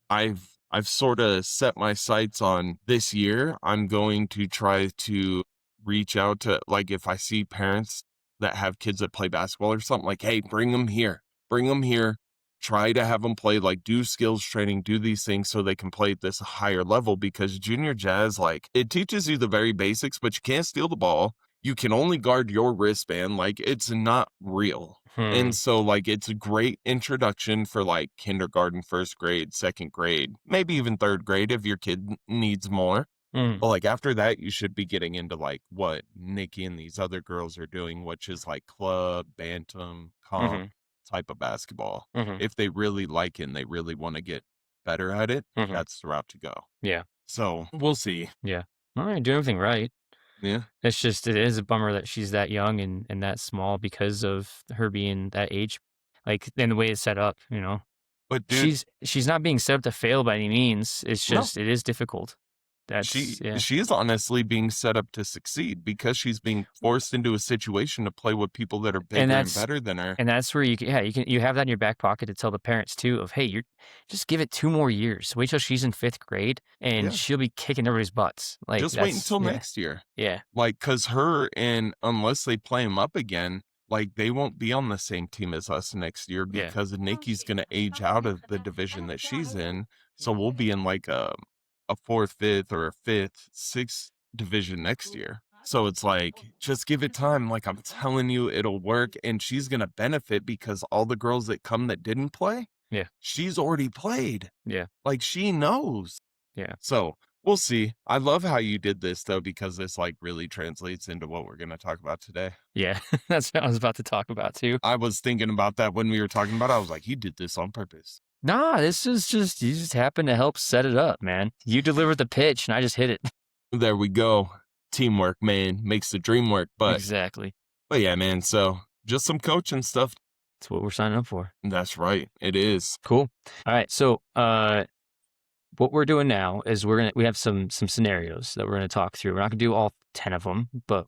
Speaker 2: I've sort of set my sights on this year. I'm going to try to reach out to like if I see parents that have kids that play basketball or something like, hey, bring them here. Bring them here. Try to have them play, like do skills training, do these things so they can play at this higher level because junior jazz, like it teaches you the very basics, but you can't steal the ball. You can only guard your wristband. Like it's not real.
Speaker 1: Hmm.
Speaker 2: And so like it's a great introduction for like kindergarten, first grade, second grade, maybe even third grade if your kid needs more.
Speaker 1: Mm.
Speaker 2: But like after that, you should be getting into like what Nikki and these other girls are doing, which is like club, bantam, comp
Speaker 1: Mhm.
Speaker 2: type of basketball.
Speaker 1: Mhm.
Speaker 2: If they really like it and they really want to get better at it,
Speaker 1: Mhm.
Speaker 2: that's the route to go.
Speaker 1: Yeah.
Speaker 2: So we'll see.
Speaker 1: Yeah. All right, doing everything right.
Speaker 2: Yeah.
Speaker 1: It is a bummer that she's that young and that small because of her being that age, like, and the way it's set up, you know?
Speaker 2: But dude,
Speaker 1: She's not being set up to fail by any means. It's
Speaker 2: no,
Speaker 1: just it is difficult.
Speaker 2: she
Speaker 1: That's yeah.
Speaker 2: she is honestly being set up to succeed because she's being forced into a situation to play with people that are
Speaker 1: And
Speaker 2: bigger and better than her.
Speaker 1: that's where you have that in your back pocket to tell the parents too of, "Hey, you're just give it 2 more years. Wait till she's in 5th grade and
Speaker 2: Yeah.
Speaker 1: she'll be kicking everybody's butts." Like,
Speaker 2: Just wait
Speaker 1: that's
Speaker 2: until
Speaker 1: yeah.
Speaker 2: next year.
Speaker 1: Yeah.
Speaker 2: Like, cause her and unless they play him up again, like they won't be on the same team as us next year
Speaker 1: Yeah.
Speaker 2: because Nikki's gonna age out of the division that she's in. So we'll be in like a fourth, fifth, or a fifth, sixth division next year. So it's like, just give it time. Like I'm telling you, it'll work. And she's gonna benefit because all the girls that come that didn't play,
Speaker 1: Yeah.
Speaker 2: she's already played.
Speaker 1: Yeah.
Speaker 2: Like she knows.
Speaker 1: Yeah.
Speaker 2: So we'll see. I love how you did this though, because this like really translates into what we're going to talk about today.
Speaker 1: Yeah. That's what I was about to talk about too.
Speaker 2: I was thinking about that when we were talking about it. I was like, he did this on purpose.
Speaker 1: Nah, this is just you just happened to help set it up, man. You delivered the pitch and I just hit it.
Speaker 2: There we go. Teamwork, man, makes the dream work.
Speaker 1: Exactly.
Speaker 2: But yeah, man. So just some coaching stuff.
Speaker 1: That's what we're signing up for.
Speaker 2: That's right. It is.
Speaker 1: Cool. All right. So, what we're doing now is we have some scenarios that we're gonna talk through. We're not gonna do all 10 of them, but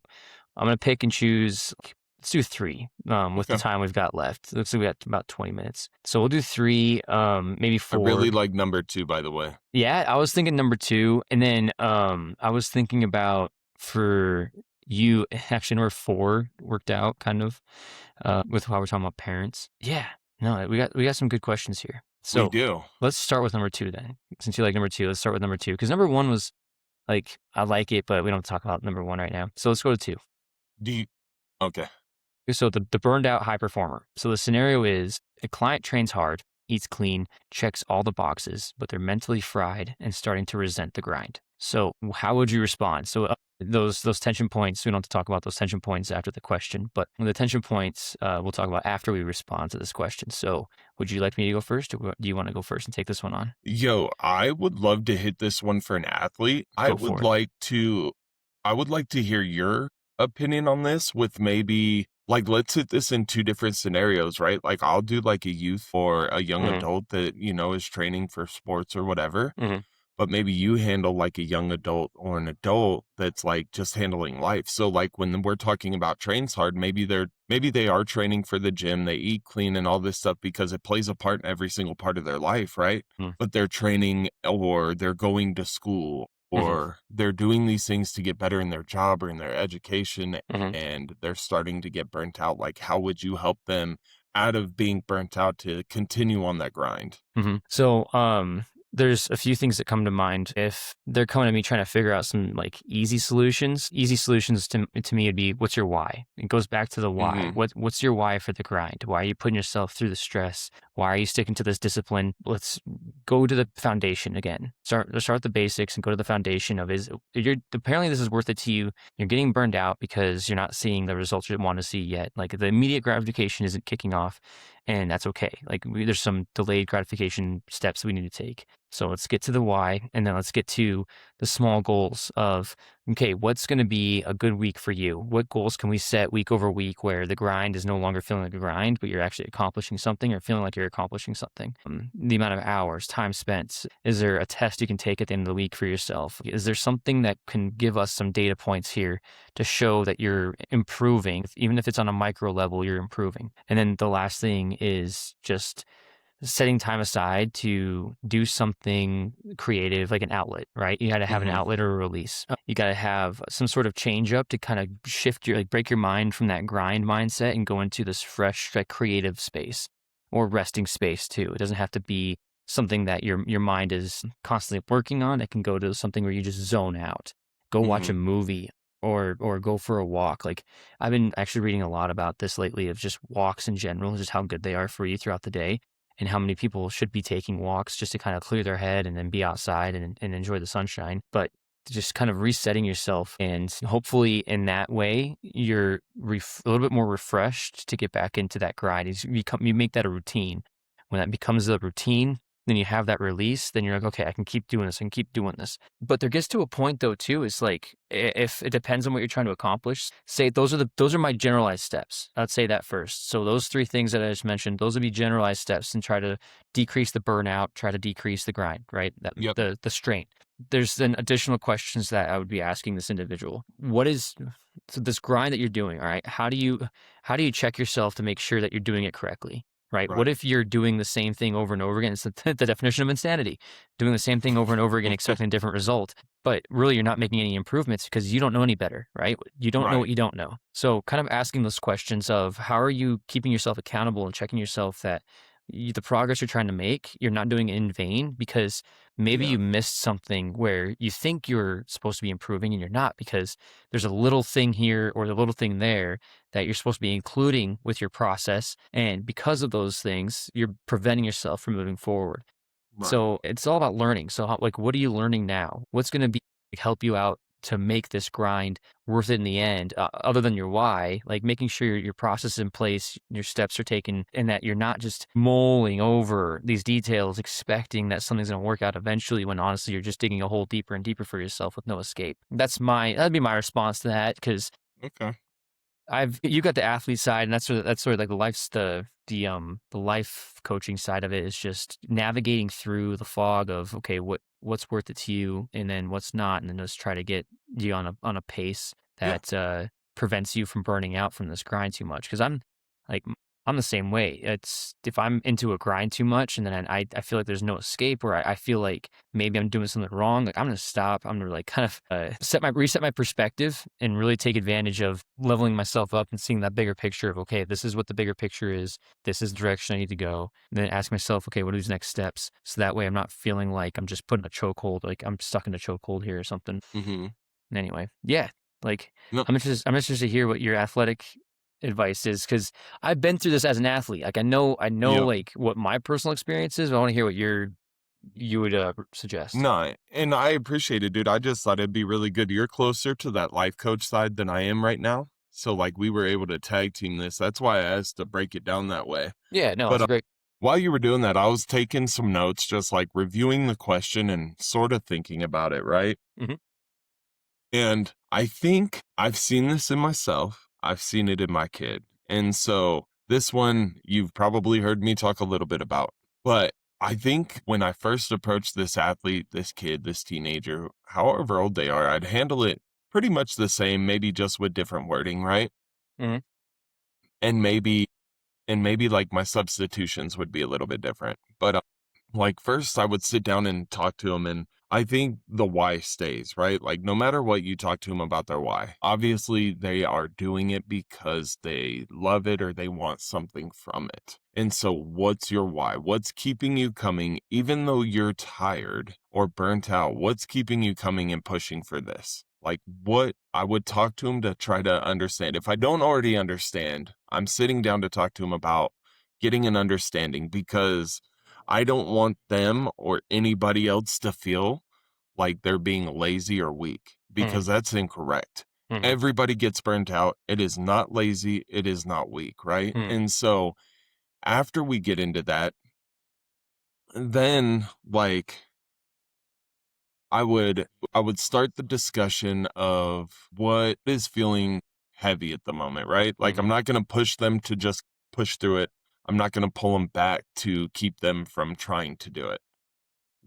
Speaker 1: I'm gonna pick and choose Let's do 3 with the
Speaker 2: Okay.
Speaker 1: time we've got left. Looks like we got about 20 minutes. So we'll do 3, maybe
Speaker 2: I
Speaker 1: 4.
Speaker 2: really like number 2, by the way.
Speaker 1: Yeah, I was thinking number 2. And then I was thinking about for you, actually number 4 worked out kind of with how we're talking about parents. Yeah, no, we got some good questions here.
Speaker 2: We
Speaker 1: So
Speaker 2: do.
Speaker 1: let's start with number 2 then. Since you like number 2, let's start with number 2. Because number 1 was like, I like it, but we don't talk about number 1 right now. So let's go to 2.
Speaker 2: Do you Okay.
Speaker 1: So the burned out high performer. So the scenario is a client trains hard, eats clean, checks all the boxes, but they're mentally fried and starting to resent the grind. So how would you respond? So those tension points, we don't have to talk about those tension points after the question, but the tension points we'll talk about after we respond to this question. So would you like me to go first, or do you want to go first and take this one on?
Speaker 2: Yo, I would love to hit this one for an athlete.
Speaker 1: Go for it.
Speaker 2: I would like to hear your opinion on this with maybe like let's hit this in 2 different scenarios, right? Like I'll do like a youth or a young
Speaker 1: Mm-hmm.
Speaker 2: adult that, is training for sports or whatever.
Speaker 1: Mm-hmm.
Speaker 2: But maybe you handle like a young adult or an adult that's like just handling life. So like when we're talking about trains hard, maybe they are training for the gym, they eat clean and all this stuff because it plays a part in every single part of their life, right? But they're training or they're going to school
Speaker 1: Mm-hmm.
Speaker 2: or they're doing these things to get better in their job or in their education
Speaker 1: Mm-hmm.
Speaker 2: and they're starting to get burnt out. Like how would you help them out of being burnt out to continue on that grind?
Speaker 1: Mm-hmm. So, there's a few things that come to mind. If they're coming to me trying to figure out some like easy solutions to me would be, what's your why? It goes back to the why.
Speaker 2: Mm-hmm.
Speaker 1: What's your why for the grind? Why are you putting yourself through the stress? Why are you sticking to this discipline? Let's go to the foundation again. Start with the basics and go to the foundation of apparently this is worth it to you. You're getting burned out because you're not seeing the results you want to see yet. Like the immediate gratification isn't kicking off, and that's okay. Like there's some delayed gratification steps we need to take. So let's get to the why, and then let's get to the small goals of, okay, what's going to be a good week for you? What goals can we set week over week where the grind is no longer feeling like a grind, but you're actually accomplishing something or feeling like you're accomplishing something? The amount of hours, time spent. Is there a test you can take at the end of the week for yourself? Is there something that can give us some data points here to show that you're improving? Even if it's on a micro level, you're improving. And then the last thing is just setting time aside to do something creative, like an outlet, right? You got to have an
Speaker 2: Mm-hmm.
Speaker 1: outlet or a release. You got to have some sort of change up to kind of shift break your mind from that grind mindset and go into this fresh, like creative space or resting space too. It doesn't have to be something that your mind is constantly working on. It can go to something where you just zone out, go watch
Speaker 2: Mm-hmm.
Speaker 1: a movie or go for a walk. Like I've been actually reading a lot about this lately of just walks in general, just how good they are for you throughout the day and how many people should be taking walks just to kind of clear their head and then be outside and enjoy the sunshine. But just kind of resetting yourself, and hopefully in that way you're a little bit more refreshed to get back into that grind. You make that a routine. When that becomes a routine, then you have that release, then you're like, okay, I can keep doing this, I can keep doing this. But there gets to a point though too, is like, if it depends on what you're trying to accomplish, say those are my generalized steps. I'd say that first. So those 3 things that I just mentioned, those would be generalized steps, and try to decrease the burnout, try to decrease the grind, right?
Speaker 2: Yep.
Speaker 1: The strain. There's then additional questions that I would be asking this individual. So this grind that you're doing, all right? How do you check yourself to make sure that you're doing it correctly? Right? What
Speaker 2: Right.
Speaker 1: if you're doing the same thing over and over again? It's the definition of insanity. Doing the same thing over and over again, expecting a different result, but really you're not making any improvements because you don't know any better, right? You don't know what
Speaker 2: Right.
Speaker 1: you don't know. So kind of asking those questions of how are you keeping yourself accountable and checking yourself that the progress you're trying to make, you're not doing it in vain, because maybe
Speaker 2: Yeah.
Speaker 1: you missed something where you think you're supposed to be improving and you're not, because there's a little thing here or a little thing there that you're supposed to be including with your process. And because of those things, you're preventing yourself from moving forward.
Speaker 2: Right.
Speaker 1: So it's all about learning. So like, what are you learning now? What's going to be help you out to make this grind worth it in the end, other than your why? Like making sure your process is in place, your steps are taken, and that you're not just mulling over these details, expecting that something's going to work out eventually, when honestly you're just digging a hole deeper and deeper for yourself with no escape. That'd be my response to that, because
Speaker 2: Okay.
Speaker 1: you got the athlete side, and that's sort of like the life coaching side of it, is just navigating through the fog of, okay, what's worth it to you, and then what's not, and then just try to get you on a pace
Speaker 2: Yeah.
Speaker 1: that prevents you from burning out from this grind too much. Because like I'm the same way. It's if I'm into a grind too much and then I feel like there's no escape, or I feel like maybe I'm doing something wrong, like I'm gonna stop. I'm gonna like kind of reset my perspective and really take advantage of leveling myself up and seeing that bigger picture of, okay, this is what the bigger picture is. This is the direction I need to go. And then ask myself, okay, what are these next steps? So that way I'm not feeling like I'm just put in a chokehold, like I'm stuck in a chokehold here or something.
Speaker 2: Mm-hmm.
Speaker 1: Anyway, yeah, like
Speaker 2: No,
Speaker 1: I'm interested to hear what your athletic advice is, because I've been through this as an athlete. Like I know
Speaker 2: yep.
Speaker 1: like what my personal experience is, but I want to hear what you would suggest.
Speaker 2: No, and I appreciate it, dude. I just thought it'd be really good. You're closer to that life coach side than I am right now. So, like, we were able to tag team this. That's why I asked to break it down that way.
Speaker 1: Yeah, no,
Speaker 2: But
Speaker 1: it's great.
Speaker 2: while you were doing that, I was taking some notes, just like reviewing the question and sort of thinking about it, right?
Speaker 1: Hmm.
Speaker 2: And I think I've seen this in myself. I've seen it in my kid. And so this one you've probably heard me talk a little bit about. But I think when I first approached this athlete, this kid, this teenager, however old they are, I'd handle it pretty much the same, maybe just with different wording, right?
Speaker 1: Hmm.
Speaker 2: And maybe like my substitutions would be a little bit different. But like first I would sit down and talk to them, and I think the why stays, right? Like no matter what, you talk to them about their why. Obviously they are doing it because they love it or they want something from it. And so what's your why? What's keeping you coming even though you're tired or burnt out? What's keeping you coming and pushing for this? Like what I would talk to him to try to understand. If I don't already understand, I'm sitting down to talk to him about getting an understanding, because I don't want them or anybody else to feel like they're being lazy or weak,
Speaker 1: Hmm.
Speaker 2: because that's incorrect.
Speaker 1: Hmm.
Speaker 2: Everybody gets burnt out. It is not lazy. It is not weak, right?
Speaker 1: Hmm.
Speaker 2: And so after we get into that, then like I would I would start the discussion of what is feeling heavy at the moment, right? Like
Speaker 1: Hmm.
Speaker 2: I'm not going to push them to just push through it. I'm not going to pull them back to keep them from trying to do it.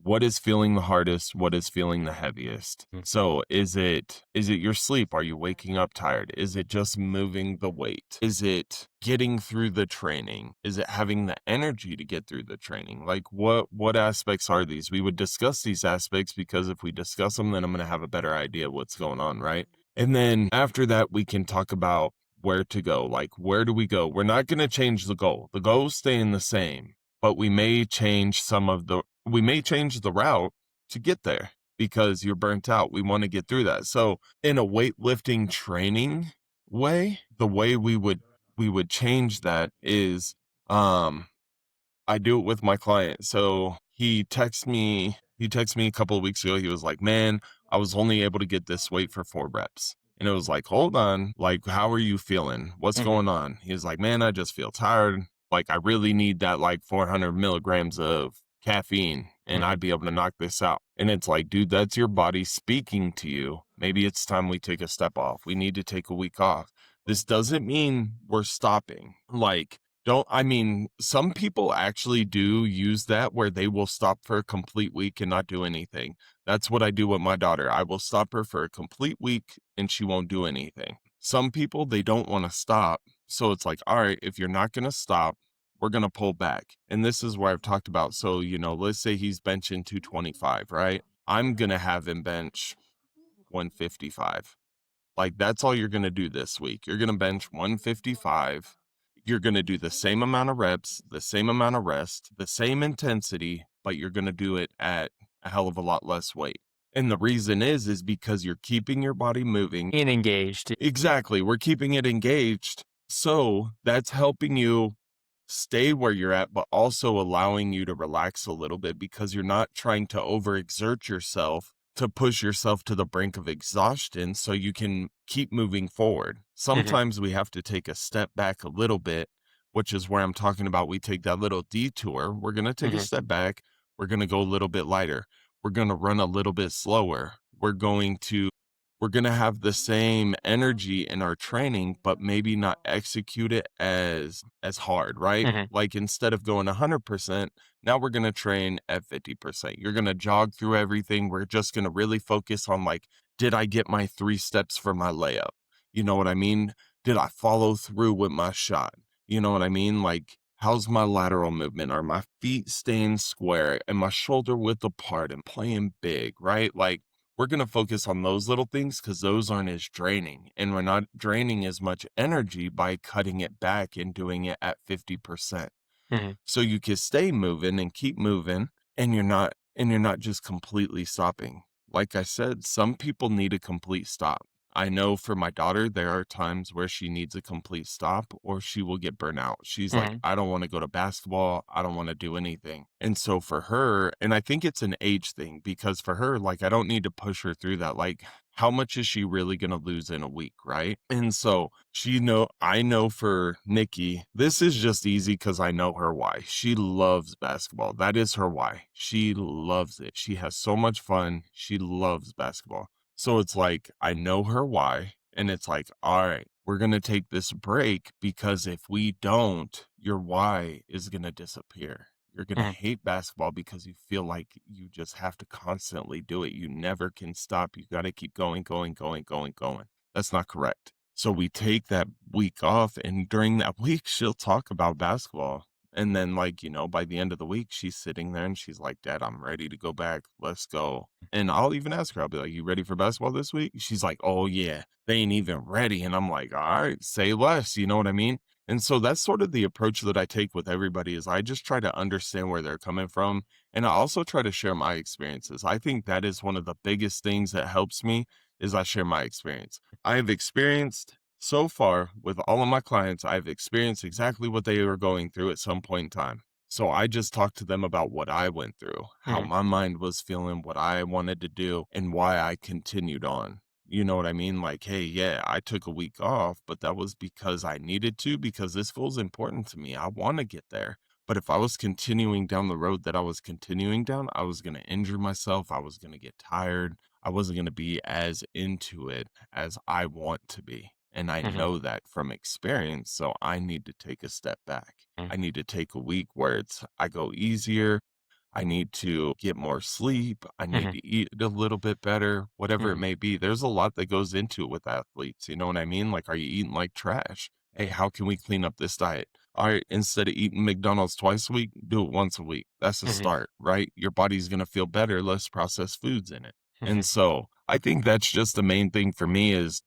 Speaker 2: What is feeling the hardest? What is feeling the heaviest?
Speaker 1: Hmm.
Speaker 2: So is it your sleep? Are you waking up tired? Is it just moving the weight? Is it getting through the training? Is it having the energy to get through the training? Like what aspects are these? We would discuss these aspects, because if we discuss them, then I'm going to have a better idea of what's going on, right? And then after that, we can talk about where to go. Like, where do we go? We're not going to change the goal. The goal's staying the same, but we may change the route to get there because you're burnt out. We want to get through that. So in a weightlifting training way, the way we would change that is I do it with my client. So he texted me a couple of weeks ago. He was like, "Man, I was only able to get this weight for 4 reps." And it was like, "Hold on. Like, how are you feeling? What's
Speaker 1: Hmm.
Speaker 2: going on?" He was like, "Man, I just feel tired. Like, I really need that like 400 milligrams of caffeine and
Speaker 1: Hmm.
Speaker 2: I'd be able to knock this out." And it's like, dude, that's your body speaking to you. Maybe it's time we take a step off. We need to take a week off. This doesn't mean we're stopping. Like, don't I mean, some people actually do use that where they will stop for a complete week and not do anything. That's what I do with my daughter. I will stop her for a complete week and she won't do anything. Some people, they don't want to stop. So it's like, all right, if you're not going to stop, we're going to pull back. And this is where I've talked about. So, let's say he's benching 225, right? I'm going to have him bench 155. Like, that's all you're going to do this week. You're going to bench 155. You're going to do the same amount of reps, the same amount of rest, the same intensity, but you're going to do it at a hell of a lot less weight. And the reason is because you're keeping your body moving.
Speaker 1: And engaged.
Speaker 2: Exactly. We're keeping it engaged. So that's helping you stay where you're at, but also allowing you to relax a little bit, because you're not trying to overexert yourself to push yourself to the brink of exhaustion so you can keep moving forward.
Speaker 1: Hmm.
Speaker 2: Sometimes we have to take a step back a little bit, which is where I'm talking about. We take that little detour. We're going to take a
Speaker 1: Hmm.
Speaker 2: step back. We're going to go a little bit lighter. We're going to run a little bit slower. We're going to have the same energy in our training, but maybe not execute it as hard, right?
Speaker 1: Hmm.
Speaker 2: Like instead of going 100%, now we're going to train at 50%. You're going to jog through everything. We're just going to really focus on like, did I get my 3 steps for my layup? You know what I mean? Did I follow through with my shot? You know what I mean? Like, how's my lateral movement? Are my feet staying square and my shoulder width apart and playing big, right? Like, we're going to focus on those little things because those aren't as draining. And we're not draining as much energy by cutting it back and doing it at 50%.
Speaker 1: Mm-hmm.
Speaker 2: So you can stay moving and keep moving and you're not just completely stopping. Like I said, some people need a complete stop. I know for my daughter, there are times where she needs a complete stop or she will get burnt out. She's like,
Speaker 1: Mm-hmm.
Speaker 2: I don't want to go to basketball. I don't want to do anything. And so for her, and I think it's an age thing because for her, like, I don't need to push her through that. Like, how much is she really going to lose in a week, right? And so I know for Nikki, this is just easy because I know her why. She loves basketball. That is her why. She loves it. She has so much fun. She loves basketball. So it's like, I know her why. And it's like, all right, we're going to take this break because if we don't, your why is going to disappear. You're going to
Speaker 1: Mm-hmm.
Speaker 2: hate basketball because you feel like you just have to constantly do it. You never can stop. You got to keep going, going, going, going, going. That's not correct. So we take that week off, and during that week, she'll talk about basketball. And then, like, by the end of the week, she's sitting there and she's like, Dad, I'm ready to go back. Let's go. And I'll even ask her, I'll be like, you ready for basketball this week? She's like, oh, yeah, they ain't even ready. And I'm like, all right, say less. You know what I mean? And so that's sort of the approach that I take with everybody is I just try to understand where they're coming from. And I also try to share my experiences. I think that is one of the biggest things that helps me is I share my experience. I have experienced so far with all of my clients, I've experienced exactly what they were going through at some point in time. So I just talked to them about what I went through, how
Speaker 1: Mm-hmm.
Speaker 2: my mind was feeling, what I wanted to do, and why I continued on. You know what I mean? Like, hey, yeah, I took a week off, but that was because I needed to, because this goal is important to me. I want to get there. But if I was continuing down the road that I was continuing down, I was going to injure myself. I was going to get tired. I wasn't going to be as into it as I want to be. And I
Speaker 1: Mm-hmm.
Speaker 2: know that from experience. So I need to take a step back. I need to take a week where I go easier. I need to get more sleep. I need
Speaker 1: Mm-hmm.
Speaker 2: to eat a little bit better, whatever it
Speaker 1: Mm-hmm.
Speaker 2: may be. There's a lot that goes into it with athletes. You know what I mean? Like, are you eating like trash? Hey, how can we clean up this diet? All right, instead of eating McDonald's twice a week, do it once a week. That's a
Speaker 1: Mm-hmm.
Speaker 2: start, right? Your body's going to feel better, less processed foods in it.
Speaker 1: Mm-hmm.
Speaker 2: And so I think that's just the main thing for me is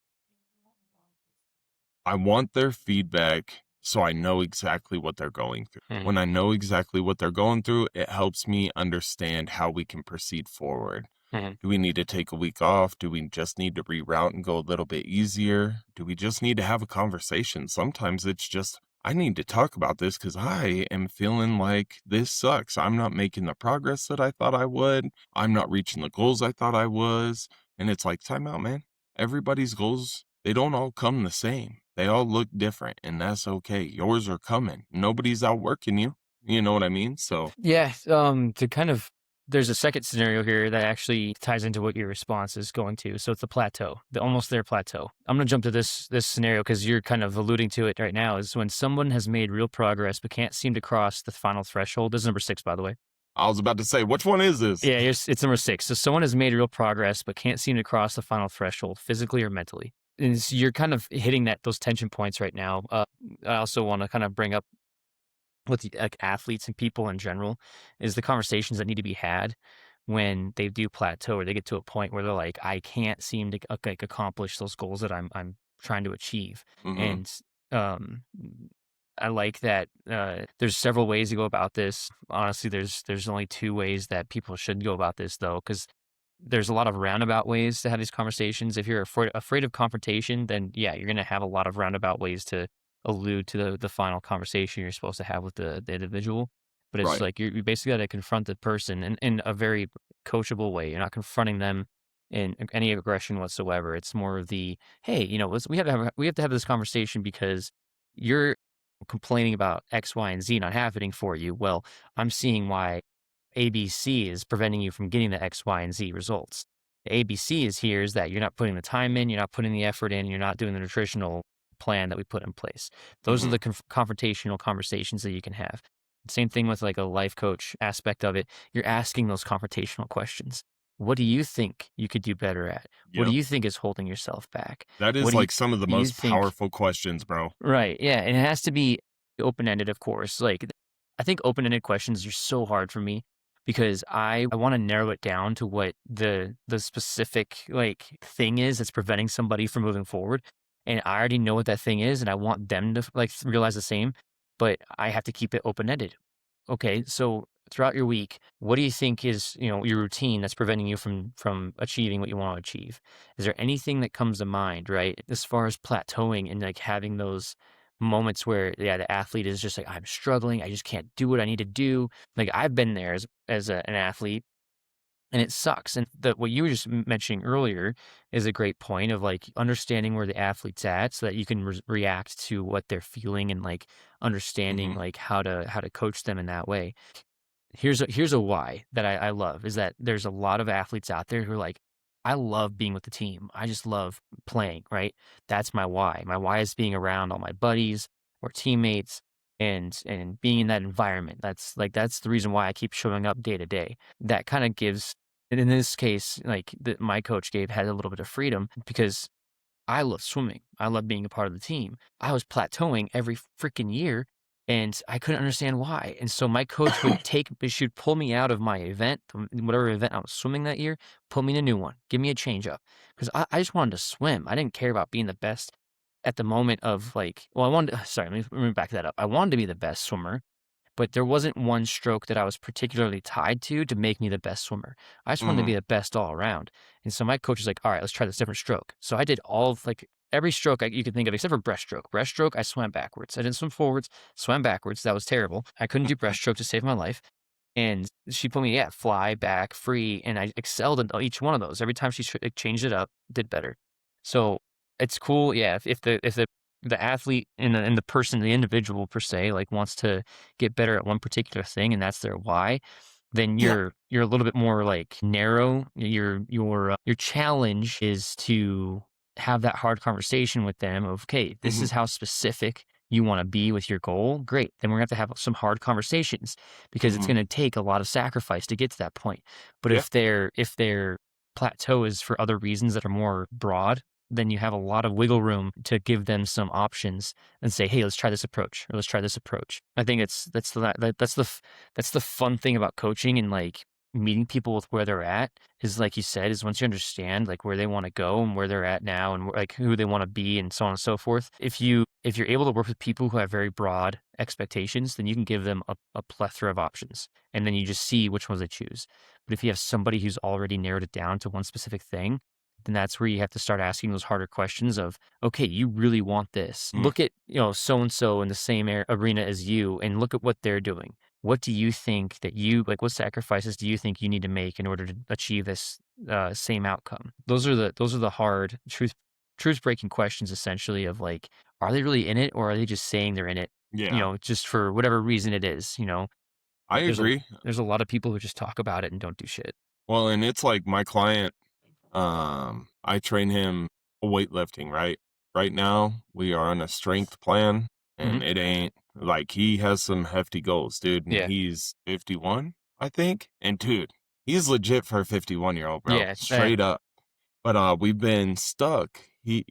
Speaker 2: I want their feedback so I know exactly what they're going through.
Speaker 1: Mm-hmm.
Speaker 2: When I know exactly what they're going through, it helps me understand how we can proceed forward.
Speaker 1: Mm-hmm.
Speaker 2: Do we need to take a week off? Do we just need to reroute and go a little bit easier? Do we just need to have a conversation? Sometimes it's just, I need to talk about this because I am feeling like this sucks. I'm not making the progress that I thought I would. I'm not reaching the goals I thought I was. And it's like, time out, man. Everybody's goals, they don't all come the same. They all look different, and that's okay. Yours are coming. Nobody's outworking you. You know what I mean? So,
Speaker 1: Yeah, to kind of there's a second scenario here that actually ties into what your response is going to. So it's the plateau, the almost there plateau. I'm gonna jump to this scenario because you're kind of alluding to it right now. Is when someone has made real progress but can't seem to cross the final threshold. This is number 6, by the way.
Speaker 2: I was about to say, which one is this?
Speaker 1: Yeah, it's number 6. So someone has made real progress but can't seem to cross the final threshold physically or mentally. And you're kind of hitting those tension points right now. I also want to kind of bring up with like athletes and people in general is the conversations that need to be had when they do plateau or they get to a point where they're like, I can't seem to like accomplish those goals that I'm trying to achieve.
Speaker 2: Mm-hmm.
Speaker 1: And um, I like that. There's several ways to go about this. Honestly, there's only 2 ways that people should go about this though, because there's a lot of roundabout ways to have these conversations. If you're afraid of confrontation, then yeah, you're going to have a lot of roundabout ways to allude to the final conversation you're supposed to have with the individual. But it's
Speaker 2: Right.
Speaker 1: like you basically got to confront the person in a very coachable way. You're not confronting them in any aggression whatsoever. It's more of the, hey, we have to have this conversation because you're complaining about X, Y, and Z not happening for you. Well, I'm seeing why ABC is preventing you from getting the X, Y, and Z results. The ABC is here is that you're not putting the time in, you're not putting the effort in, you're not doing the nutritional plan that we put in place. Those are
Speaker 2: Mm-hmm.
Speaker 1: the confrontational conversations that you can have. Same thing with like a life coach aspect of it. You're asking those confrontational questions. What do you think you could do better at? What do
Speaker 2: Yep.
Speaker 1: you think is holding yourself back?
Speaker 2: That
Speaker 1: What
Speaker 2: is
Speaker 1: do you
Speaker 2: like some of the
Speaker 1: do you
Speaker 2: most
Speaker 1: think
Speaker 2: powerful questions, bro.
Speaker 1: Right, yeah, and it has to be open-ended, of course, like, I think open-ended questions are so hard for me because I wanna narrow it down to what the specific, like, thing is that's preventing somebody from moving forward, and I already know what that thing is, and I want them to, like, realize the same, but I have to keep it open-ended. Okay, so throughout your week, what do you think is, your routine that's preventing you from achieving what you want to achieve? Is there anything that comes to mind, right? As far as plateauing and like having those moments where yeah, the athlete is just like, I'm struggling, I just can't do what I need to do. Like I've been there as an athlete and it sucks. And what you were just mentioning earlier is a great point of like understanding where the athlete's at so that you can react to what they're feeling and like understanding
Speaker 2: Hmm.
Speaker 1: like how to coach them in that way. Here's a why that I love is that there's a lot of athletes out there who are like, I love being with the team. I just love playing, right? That's my why. My why is being around all my buddies or teammates and being in that environment. That's the reason why I keep showing up day to day. That kind of gives and in this case, like my coach gave had a little bit of freedom because I love swimming. I love being a part of the team. I was plateauing every freaking year and I couldn't understand why. And so my coach would she would pull me out of my event, whatever event I was swimming that year, put me in a new one, give me a change up. Because I just wanted to swim. I didn't care about being the best at the moment of like, well, I wanted, sorry, let me back that up. I wanted to be the best swimmer but there wasn't one stroke that I was particularly tied to make me the best swimmer. I just wanted to be
Speaker 2: Hmm.
Speaker 1: the best all around. And so my coach was like, all right, let's try this different stroke. So I did all of like every stroke you could think of except for breaststroke. Breaststroke, I swam backwards. I didn't swim forwards, swam backwards. That was terrible. I couldn't do breaststroke to save my life. And she put me, yeah, fly, back, free. And I excelled in each one of those. Every time she changed it up, did better. So it's cool. Yeah. If the athlete and the person, the individual per se, like wants to get better at one particular thing and that's their why, then
Speaker 2: Yeah.
Speaker 1: you're a little bit more like narrow. Your challenge is to have that hard conversation with them of, okay, this
Speaker 2: Hmm.
Speaker 1: is how specific you want to be with your goal. Great. Then we're gonna have to have some hard conversations because it's
Speaker 2: Hmm.
Speaker 1: gonna take a lot of sacrifice to get to that point. But
Speaker 2: Yeah.
Speaker 1: if their plateau is for other reasons that are more broad, then you have a lot of wiggle room to give them some options and say, "Hey, let's try this approach, or let's try this approach." I think that's the fun thing about coaching and like meeting people with where they're at is like you said is once you understand like where they want to go and where they're at now and like who they want to be and so on and so forth. If you're able to work with people who have very broad expectations, then you can give them a plethora of options and then you just see which ones they choose. But if you have somebody who's already narrowed it down to one specific thing, then that's where you have to start asking those harder questions of, okay, you really want this.
Speaker 2: Mm.
Speaker 1: Look at, so and so in the same arena as you and look at what they're doing. What do you think that like what sacrifices do you think you need to make in order to achieve this same outcome? Those are the hard truth breaking questions essentially of like, are they really in it or are they just saying they're in it,
Speaker 2: Yeah.
Speaker 1: just for whatever reason it is,
Speaker 2: I
Speaker 1: there's a
Speaker 2: agree.
Speaker 1: there's a lot of people who just talk about it and don't do shit.
Speaker 2: Well, and it's like my client, I train him weightlifting, right? Right now, we are on a strength plan,
Speaker 1: Hmm.
Speaker 2: and it ain't like he has some hefty goals, dude. And
Speaker 1: Yeah.
Speaker 2: he's 51, I think. And dude, he's legit for a 51-year-old, bro.
Speaker 1: Yeah.
Speaker 2: Straight up. But we've been stuck. He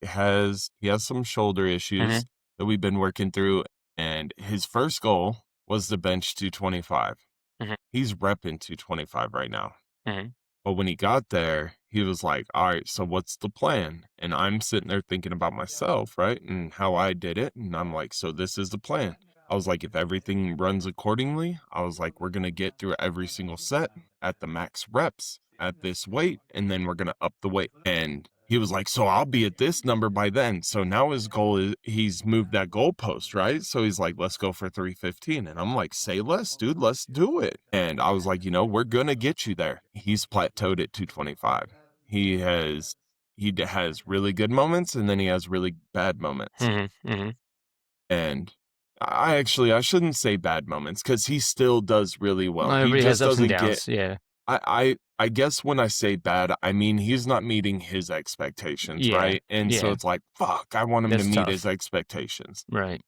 Speaker 2: has some shoulder issues
Speaker 1: Mhm,
Speaker 2: that we've been working through, and his first goal was to bench 225.
Speaker 1: mhm,
Speaker 2: He's repping 225 right now.
Speaker 1: mhm,
Speaker 2: But when he got there, he was like, all right, so what's the plan? And I'm sitting there thinking about myself, right? And how I did it. And I'm like, so this is the plan. I was like, if everything runs accordingly, I was like, we're going to get through every single set at the max reps at this weight. And then we're going to up the weight. And he was like, so I'll be at this number by then. So now his goal is he's moved that goalpost, right? So he's like, let's go for 315. And I'm like, say less, dude, let's do it. And I was like, we're going to get you there. He's plateaued at 225. He has really good moments and then he has really bad moments.
Speaker 1: mhm, mhm.
Speaker 2: And I shouldn't say bad moments because he still does really well.
Speaker 1: Well,
Speaker 2: He
Speaker 1: everybody has
Speaker 2: just
Speaker 1: ups and
Speaker 2: doesn't get
Speaker 1: downs, yeah.
Speaker 2: I guess when I say bad, I mean he's not meeting his expectations,
Speaker 1: Yeah,
Speaker 2: right? And so
Speaker 1: yeah,
Speaker 2: it's like, fuck, I want him to
Speaker 1: that's
Speaker 2: meet his
Speaker 1: tough.
Speaker 2: expectations.
Speaker 1: Right.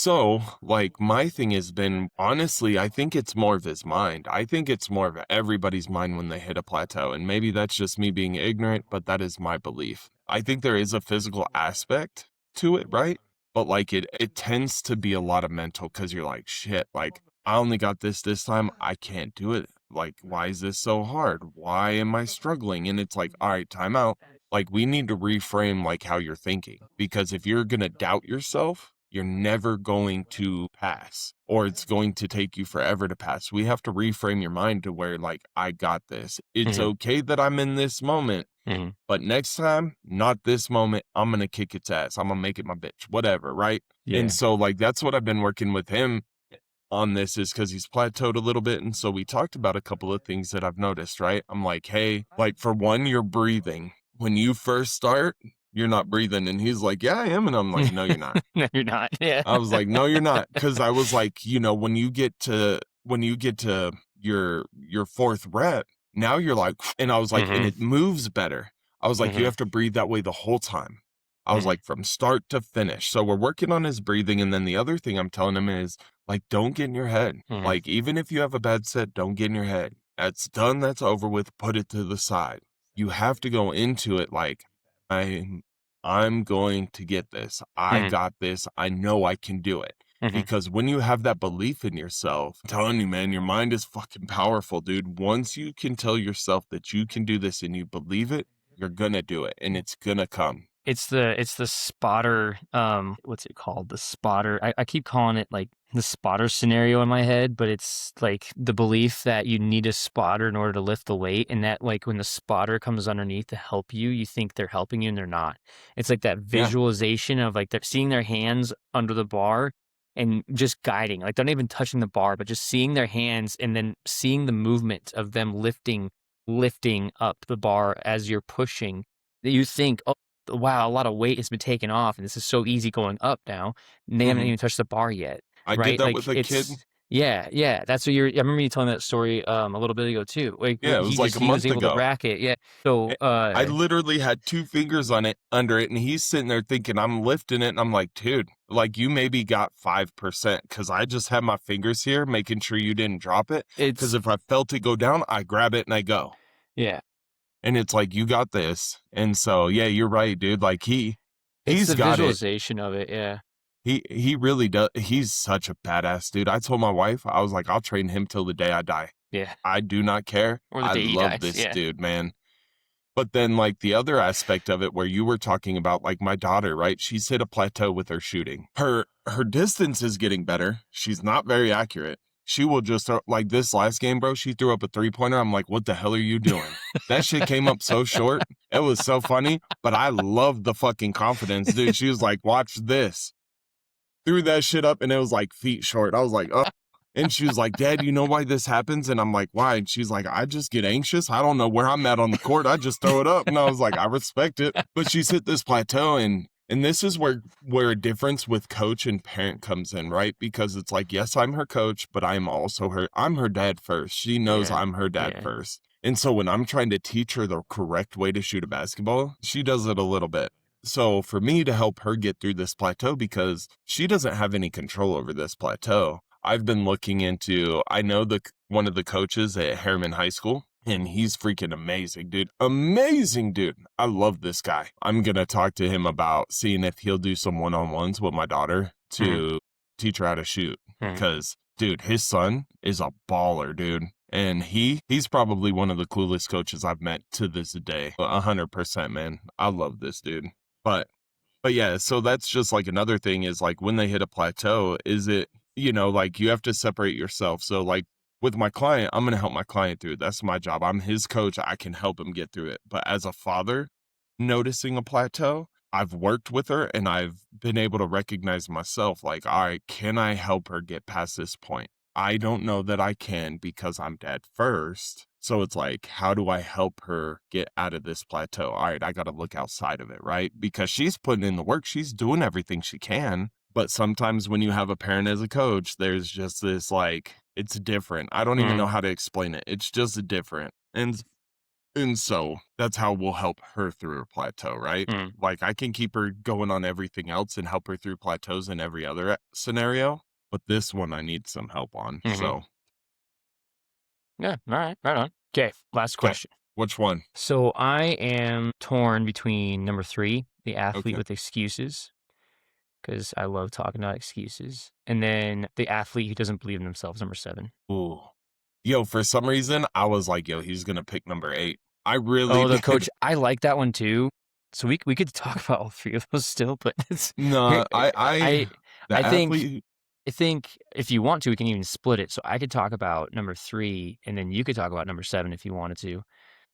Speaker 2: So, like, my thing has been, honestly, I think it's more of his mind. I think it's more of everybody's mind when they hit a plateau. And maybe that's just me being ignorant, but that is my belief. I think there is a physical aspect to it, right? But like it tends to be a lot of mental because you're like, shit, like I only got this time. I can't do it. Like, why is this so hard? Why am I struggling? And it's like, all right, time out. Like, we need to reframe like how you're thinking, because if you're going to doubt yourself, you're never going to pass, or it's going to take you forever to pass. We have to reframe your mind to where like, I got this. It's
Speaker 1: Mhm.
Speaker 2: okay that I'm in this moment,
Speaker 1: Mhm.
Speaker 2: but next time, not this moment. I'm going to kick its ass. I'm going to make it my bitch, whatever. Right. And
Speaker 1: Yeah.
Speaker 2: so like, that's what I've been working with him on this, is because he's plateaued a little bit. And so we talked about a couple of things that I've noticed, right? I'm like, hey, like for one, you're breathing. When you first start, you're not breathing. And he's like, yeah, I am. And I'm like, no, you're not.
Speaker 1: No, you're not. Yeah.
Speaker 2: I was like, no, you're not. Cause I was like, when you get to your fourth rep, now you're like, and I was like, and
Speaker 1: Mhm.
Speaker 2: it moves better. I was like, you
Speaker 1: Mhm.
Speaker 2: have to breathe that way the whole time. I was
Speaker 1: Mhm.
Speaker 2: like, from start to finish. So we're working on his breathing. And then the other thing I'm telling him is like, don't get in your head.
Speaker 1: Mhm.
Speaker 2: Like, even if you have a bad set, don't get in your head. That's done. That's over with. Put it to the side. You have to go into it like, I'm I'm going to get this. I
Speaker 1: Mhm.
Speaker 2: got this. I know I can do it.
Speaker 1: Mhm.
Speaker 2: Because when you have that belief in yourself, I'm telling you, man, your mind is fucking powerful, dude. Once you can tell yourself that you can do this and you believe it, you're gonna do it and it's gonna come.
Speaker 1: It's the spotter, what's it called? The spotter. I keep calling it like the spotter scenario in my head, but it's like the belief that you need a spotter in order to lift the weight, and that like when the spotter comes underneath to help you, you think they're helping you and they're not. It's like that
Speaker 2: Yeah.
Speaker 1: visualization of like they're seeing their hands under the bar and just guiding, like they're not even touching the bar, but just seeing their hands and then seeing the movement of them lifting up the bar as you're pushing, that you think, oh, wow, a lot of weight has been taken off, and this is so easy going up now. And they haven't
Speaker 2: Hmm.
Speaker 1: even touched the bar yet,
Speaker 2: I did
Speaker 1: right?
Speaker 2: that
Speaker 1: Like
Speaker 2: with a kid.
Speaker 1: yeah, yeah. That's what you're. I remember you telling that story a little bit ago too. Like
Speaker 2: Yeah, it was like a
Speaker 1: he was
Speaker 2: month
Speaker 1: able to
Speaker 2: ago.
Speaker 1: rack it. Yeah. So
Speaker 2: I literally had two fingers on it under it, and he's sitting there thinking I'm lifting it, and I'm like, dude, like you maybe got 5% because I just had my fingers here making sure you didn't drop it. Because
Speaker 1: it's
Speaker 2: if I felt it go down, I grab it and I go.
Speaker 1: yeah,
Speaker 2: And it's like, you got this. And so, yeah, you're right, dude. Like
Speaker 1: it's
Speaker 2: he's
Speaker 1: the
Speaker 2: got it.
Speaker 1: visualization of it. Yeah,
Speaker 2: He really does. He's such a badass dude. I told my wife, I was like, I'll train him till the day I die.
Speaker 1: yeah.
Speaker 2: I do not care.
Speaker 1: Or the
Speaker 2: I
Speaker 1: day he
Speaker 2: love
Speaker 1: dies.
Speaker 2: this
Speaker 1: Yeah.
Speaker 2: dude, man. But then like the other aspect of it where you were talking about, like my daughter, right? She's hit a plateau with her shooting. Her distance is getting better. She's not very accurate. She will just throw, like this last game, bro, she threw up a 3-pointer. I'm like, what the hell are you doing? That shit came up so short. It was so funny, but I loved the fucking confidence, dude. She was like, watch this. Threw that shit up and it was like feet short. I was like, oh. And she was like, Dad, you know why this happens? And I'm like, why? And she's like, I just get anxious. I don't know where I'm at on the court. I just throw it up. And I was like, I respect it. But she's hit this plateau, and this is where a difference with coach and parent comes in, right? Because it's like, yes, I'm her coach, but I'm her dad first. She knows
Speaker 1: Yeah.
Speaker 2: I'm her dad
Speaker 1: Yeah.
Speaker 2: first. And so when I'm trying to teach her the correct way to shoot a basketball, she does it a little bit. So for me to help her get through this plateau, because she doesn't have any control over this plateau, I've been looking into, I know one of the coaches at Harriman High School, and he's freaking amazing, dude. Amazing, dude. I love this guy. I'm going to talk to him about seeing if he'll do some one-on-ones with my daughter
Speaker 1: Mhm.
Speaker 2: to teach her how to shoot.
Speaker 1: Mhm.
Speaker 2: Because, dude, his son is a baller, dude. And he's probably one of the coolest coaches I've met to this day. 100%, man. I love this dude. But but yeah, so that's just like another thing is like when they hit a plateau, is it, like you have to separate yourself. So like with my client, I'm going to help my client through it. That's my job. I'm his coach. I can help him get through it. But as a father, noticing a plateau, I've worked with her and I've been able to recognize myself like, all right, can I help her get past this point? I don't know that I can because I'm dad first. So it's like, how do I help her get out of this plateau? All right, I got to look outside of it, right? Because she's putting in the work, she's doing everything she can. But sometimes when you have a parent as a coach, there's just this like, it's different. I don't even know
Speaker 1: Mhm.
Speaker 2: how to explain it. It's just different. And And so that's how we'll help her through her plateau, right?
Speaker 1: Mm.
Speaker 2: Like I can keep her going on everything else and help her through plateaus in every other scenario, but this one I need some help on.
Speaker 1: Mm-hmm.
Speaker 2: So,
Speaker 1: Yeah. All right. Right on. Okay. Last
Speaker 2: okay,
Speaker 1: question.
Speaker 2: which one?
Speaker 1: So I am torn between number 3, the athlete
Speaker 2: Okay.
Speaker 1: with excuses, because I love talking about excuses, and then the athlete who doesn't believe in themselves, number 7.
Speaker 2: Ooh. Yo, for some reason, I was like, yo, he's gonna pick number 8. I really
Speaker 1: Oh, the
Speaker 2: did.
Speaker 1: coach. I like that one too. So we could talk about all 3 of those still, but it's here.
Speaker 2: No, the
Speaker 1: I think
Speaker 2: athlete.
Speaker 1: I think if you want to, we can even split it. So I could talk about number 3, and then you could talk about number 7 if you wanted to,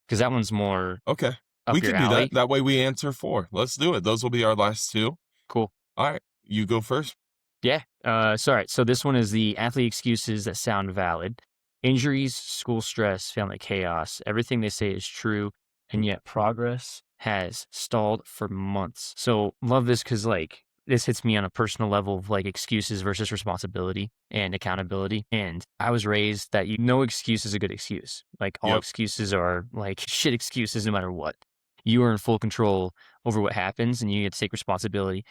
Speaker 1: because that one's more
Speaker 2: Okay, we
Speaker 1: up your
Speaker 2: could do that.
Speaker 1: alley.
Speaker 2: That way we answer 4. Let's do it. Those will be our last 2.
Speaker 1: Cool.
Speaker 2: All right, you go first.
Speaker 1: Yeah. So, all right. So this one is the athlete excuses that sound valid. Injuries, school stress, family chaos. Everything they say is true, and yet progress has stalled for months. So love this because like this hits me on a personal level of like excuses versus responsibility and accountability. And I was raised that no excuse is a good excuse. Like all
Speaker 2: Yep.
Speaker 1: excuses are like shit excuses no matter what. You are in full control over what happens, and you get to take responsibility.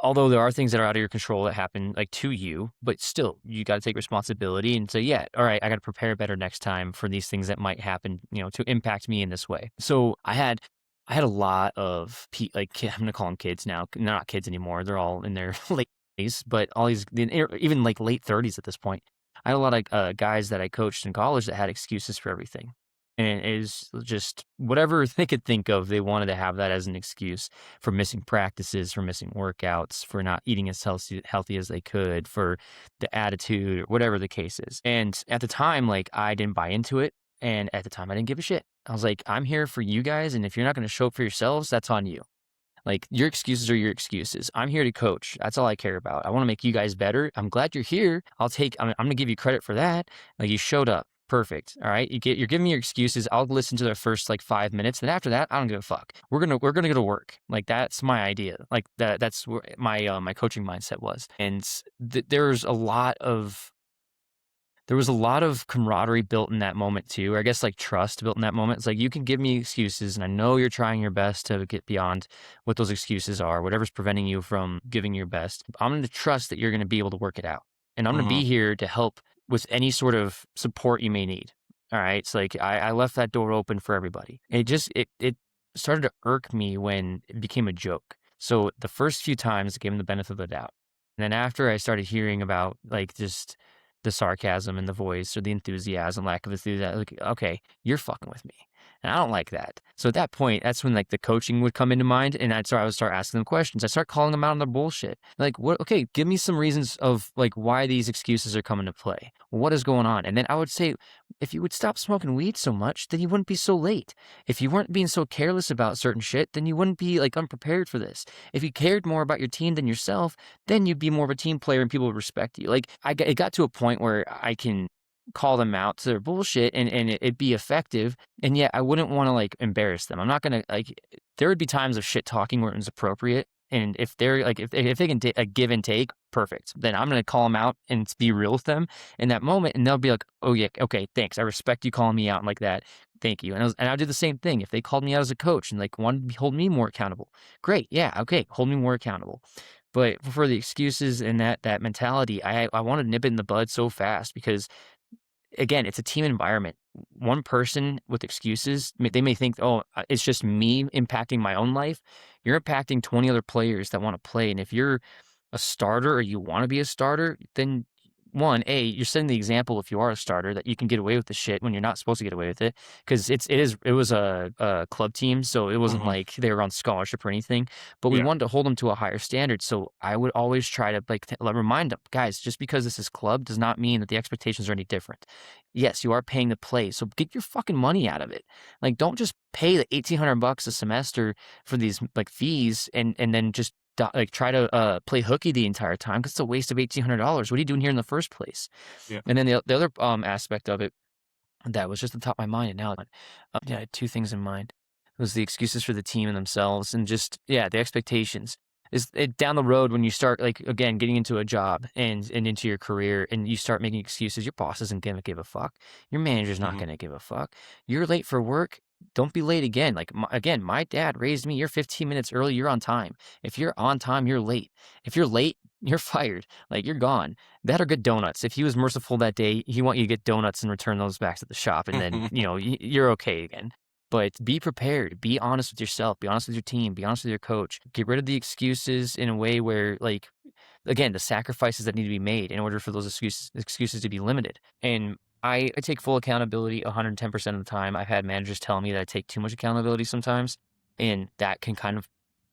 Speaker 1: Although there are things that are out of your control that happen like to you, but still you got to take responsibility and say, yeah, all right, I got to prepare better next time for these things that might happen, to impact me in this way. So I had a lot of I'm going to call them kids now. They're not kids anymore. They're all in their late 30s, but all these, even like late 30s at this point. I had a lot of guys that I coached in college that had excuses for everything. And it is just whatever they could think of, they wanted to have that as an excuse for missing practices, for missing workouts, for not eating as healthy as they could, for the attitude, or whatever the case is. And at the time, like I didn't buy into it. And at the time, I didn't give a shit. I was like, I'm here for you guys. And if you're not going to show up for yourselves, that's on you. Like your excuses are your excuses. I'm here to coach. That's all I care about. I want to make you guys better. I'm glad you're here. I'm going to give you credit for that. Like you showed up. Perfect. All right. You're giving me your excuses. I'll listen to the first like 5 minutes. Then after that, I don't give a fuck. We're going to go to work. Like that's my idea. Like that's where my coaching mindset was. And there was a lot of camaraderie built in that moment too, or I guess like trust built in that moment. It's like you can give me excuses and I know you're trying your best to get beyond what those excuses are, whatever's preventing you from giving your best. I'm going to trust that you're going to be able to work it out. And I'm going to
Speaker 2: Mm-hmm.
Speaker 1: be here to help with any sort of support you may need. All right. It's like I left that door open for everybody. It started to irk me when it became a joke. So the first few times I gave him the benefit of the doubt. And then after I started hearing about like just the sarcasm in the voice or the enthusiasm, lack of enthusiasm, like, okay, you're fucking with me. And I don't like that. So at that point, that's when like the coaching would come into mind. And I would start asking them questions. I start calling them out on their bullshit. Like, what, okay, give me some reasons of like why these excuses are coming to play. What is going on? And then I would say, if you would stop smoking weed so much, then you wouldn't be so late. If you weren't being so careless about certain shit, then you wouldn't be like unprepared for this. If you cared more about your team than yourself, then you'd be more of a team player and people would respect you. Like it got to a point where I can call them out to their bullshit and it'd be effective. And yet I wouldn't want to like embarrass them. I'm not going to like, there would be times of shit talking where it was appropriate. And if they're like, if they can a give and take, perfect. Then I'm going to call them out and be real with them in that moment. And they'll be like, oh yeah, okay, thanks. I respect you calling me out like that. Thank you. And I'll do the same thing. If they called me out as a coach and like wanted to hold me more accountable, great. Yeah. Okay. Hold me more accountable. But for the excuses and that mentality, I want to nip it in the bud so fast because again, it's a team environment. One person with excuses, they may think, oh, it's just me impacting my own life. You're impacting 20 other players that want to play. And if you're a starter or you want to be a starter, then you're setting the example if you are a starter that you can get away with the shit when you're not supposed to get away with it. Because it was a club team, so it wasn't
Speaker 2: Mm-hmm.
Speaker 1: like they were on scholarship or anything. But we
Speaker 2: Yeah.
Speaker 1: wanted to hold them to a higher standard. So I would always try to remind them, guys, just because this is club does not mean that the expectations are any different. Yes, you are paying to play, so get your fucking money out of it. Like, don't just pay the $1,800 a semester for these like fees and then just like try to play hooky the entire time because it's a waste of $1,800. What are you doing here in the first place?
Speaker 2: Yeah.
Speaker 1: And then the other aspect of it that was just on top of my mind, and now I had 2 things in mind. It was the excuses for the team and themselves, and just the expectations. Is it down the road when you start like again getting into a job and into your career and you start making excuses, your boss isn't gonna give a fuck. Your manager's not
Speaker 2: Mm-hmm.
Speaker 1: gonna give a fuck. You're late for work. don't be late again. Like, again, my dad raised me. You're 15 minutes early, you're on time. If you're on time, you're late. If you're late, you're fired. Like, you're gone. That or good donuts. If he was merciful that day, he want you to get donuts and return those back to the shop, and then you're okay again. But be prepared. Be honest with yourself. Be honest with your team. Be honest with your coach. Get rid of the excuses in a way where, like, again, the sacrifices that need to be made in order for those excuses to be limited. And I take full accountability 110% of the time. I've had managers tell me that I take too much accountability sometimes, and that can kind of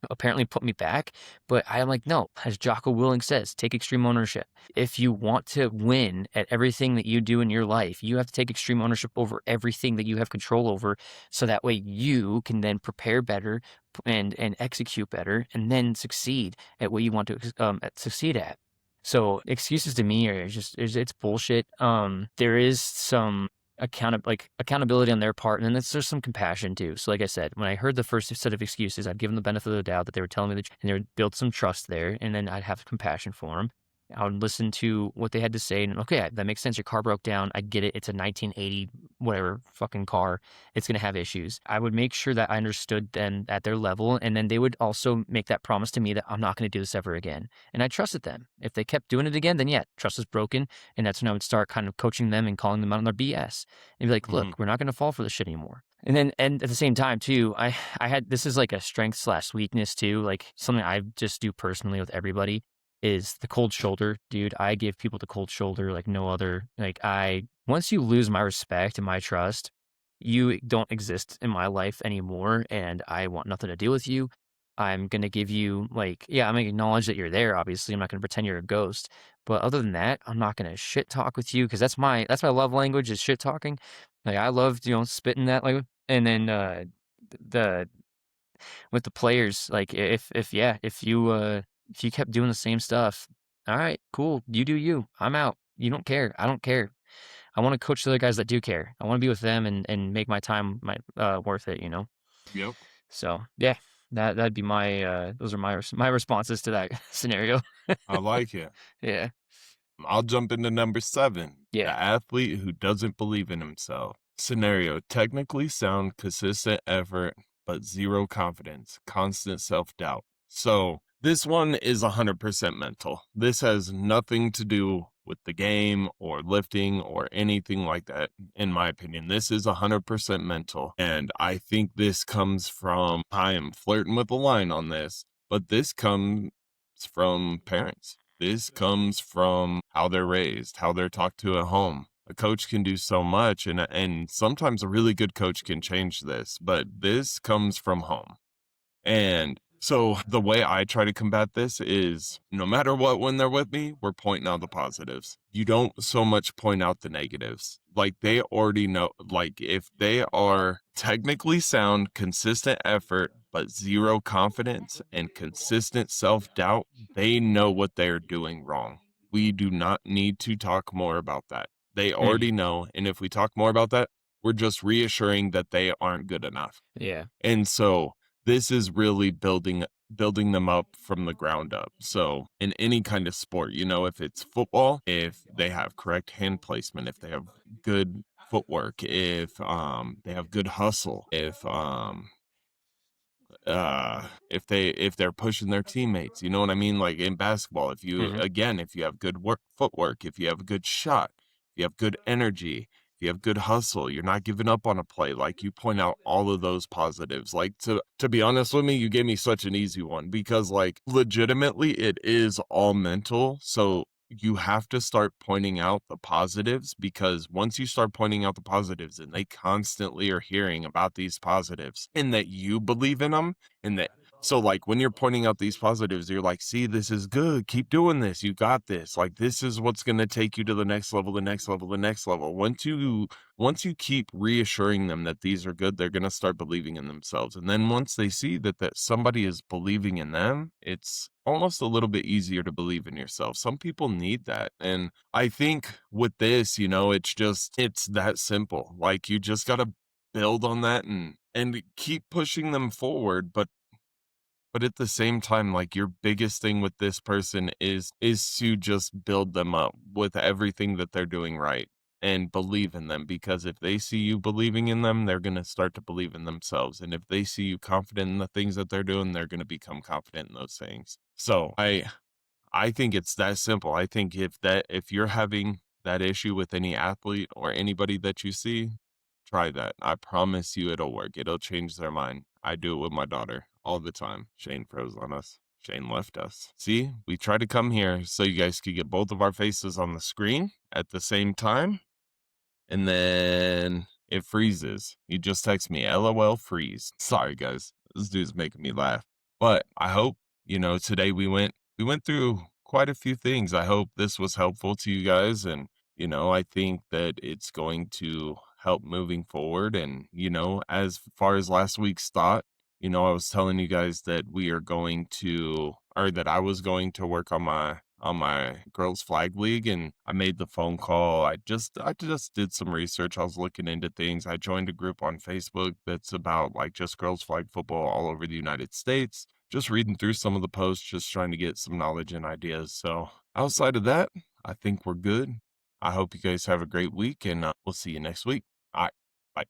Speaker 1: apparently put me back. But I'm like, no, as Jocko Willing says, take extreme ownership. If you want to win at everything that you do in your life, you have to take extreme ownership over everything that you have control over. So that way you can then prepare better and execute better and then succeed at what you want to succeed at. So excuses to me are just it's bullshit. There is some accountability on their part, and then there's some compassion too. So like I said, when I heard the first set of excuses, I'd give them the benefit of the doubt that they were telling me and they would build some trust there, and then I'd have compassion for them. I would listen to what they had to say, and okay, that makes sense. Your car broke down. I get it. It's a 1980 whatever fucking car. It's gonna have issues. I would make sure that I understood them at their level, and then they would also make that promise to me that I'm not gonna do this ever again. And I trusted them. If they kept doing it again, then yeah, trust is broken, and that's when I would start kind of coaching them and calling them out on their BS, and be like, look, we're not gonna fall for this shit anymore. And then, and at the same time too, I had, this is like a strength/weakness too, like something I just do personally with everybody is the cold shoulder, dude. I give people the cold shoulder like no other. Like, once you lose my respect and my trust, you don't exist in my life anymore, and I want nothing to do with you. I'm going to give you, like, yeah, I'm going to acknowledge that you're there. Obviously, I'm not going to pretend you're a ghost. But other than that, I'm not going to shit talk with you, because that's my love language is shit talking. Like, I love, spitting that, like, and then the with the players, like, if you kept doing the same stuff, all right, cool, you do you. I'm out. You don't care. I don't care. I want to coach the other guys that do care. I want to be with them and make my time worth it,
Speaker 2: Yep.
Speaker 1: So yeah, that'd be my those are my responses to that scenario.
Speaker 2: I like it.
Speaker 1: Yeah.
Speaker 2: I'll jump into number 7.
Speaker 1: Yeah.
Speaker 2: The athlete who doesn't believe in himself. Scenario: technically sound, consistent effort, but zero confidence, constant self-doubt. So this one is 100% mental. This has nothing to do with the game or lifting or anything like that, in my opinion. This is 100% mental. And I think this comes from, I am flirting with the line on this, but this comes from parents. This comes from how they're raised, how they're talked to at home. A coach can do so much, and sometimes a really good coach can change this, but this comes from home. And so the way I try to combat this is, no matter what, when they're with me, we're pointing out the positives. You don't so much point out the negatives. Like, they already know, like, if they are technically sound, consistent effort, but zero confidence and consistent self-doubt, they know what they're doing wrong. We do not need to talk more about that. They already know. And if we talk more about that, we're just reassuring that they aren't good enough.
Speaker 1: Yeah.
Speaker 2: And so this is really building them up from the ground up. So in any kind of sport, if it's football, if they have correct hand placement, if they have good footwork, if they have good hustle, if they're pushing their teammates, you know what I mean? Like in basketball, if you have good footwork, if you have a good shot, if you have good energy, if you have good hustle, you're not giving up on a play. Like, you point out all of those positives. Like, to be honest with me, you gave me such an easy one, because, like, legitimately it is all mental. So you have to start pointing out the positives, because once you start pointing out the positives and they constantly are hearing about these positives and that you believe in them, so, like, when you're pointing out these positives, you're like, see, this is good. Keep doing this. You got this. Like, this is what's going to take you to the next level, the next level, the next level. Once you keep reassuring them that these are good, they're going to start believing in themselves. And then once they see that somebody is believing in them, it's almost a little bit easier to believe in yourself. Some people need that. And I think with this, it's that simple. Like, you just got to build on that and keep pushing them forward. But at the same time, like, your biggest thing with this person is to just build them up with everything that they're doing right. and believe in them, because if they see you believing in them, they're going to start to believe in themselves. And if they see you confident in the things that they're doing, they're going to become confident in those things. So I think it's that simple. I think if you're having that issue with any athlete or anybody that you see, try that. I promise you it'll work. It'll change their mind. I do it with my daughter all the time. Shane froze on us. Shane left us. See, we tried to come here so you guys could get both of our faces on the screen at the same time, and then it freezes. He just texted me, LOL freeze. Sorry guys. This dude's making me laugh. But I hope, today we went through quite a few things. I hope this was helpful to you guys, and I think that it's going to help moving forward. And as far as last week's thought, I was telling you guys that we are going to, or that I was going to work on my girls flag league, and I made the phone call. I just did some research. I was looking into things. I joined a group on Facebook that's about like just girls flag football all over the United States. Just reading through some of the posts, just trying to get some knowledge and ideas. So outside of that, I think we're good. I hope you guys have a great week, and we'll see you next week. All right. Bye.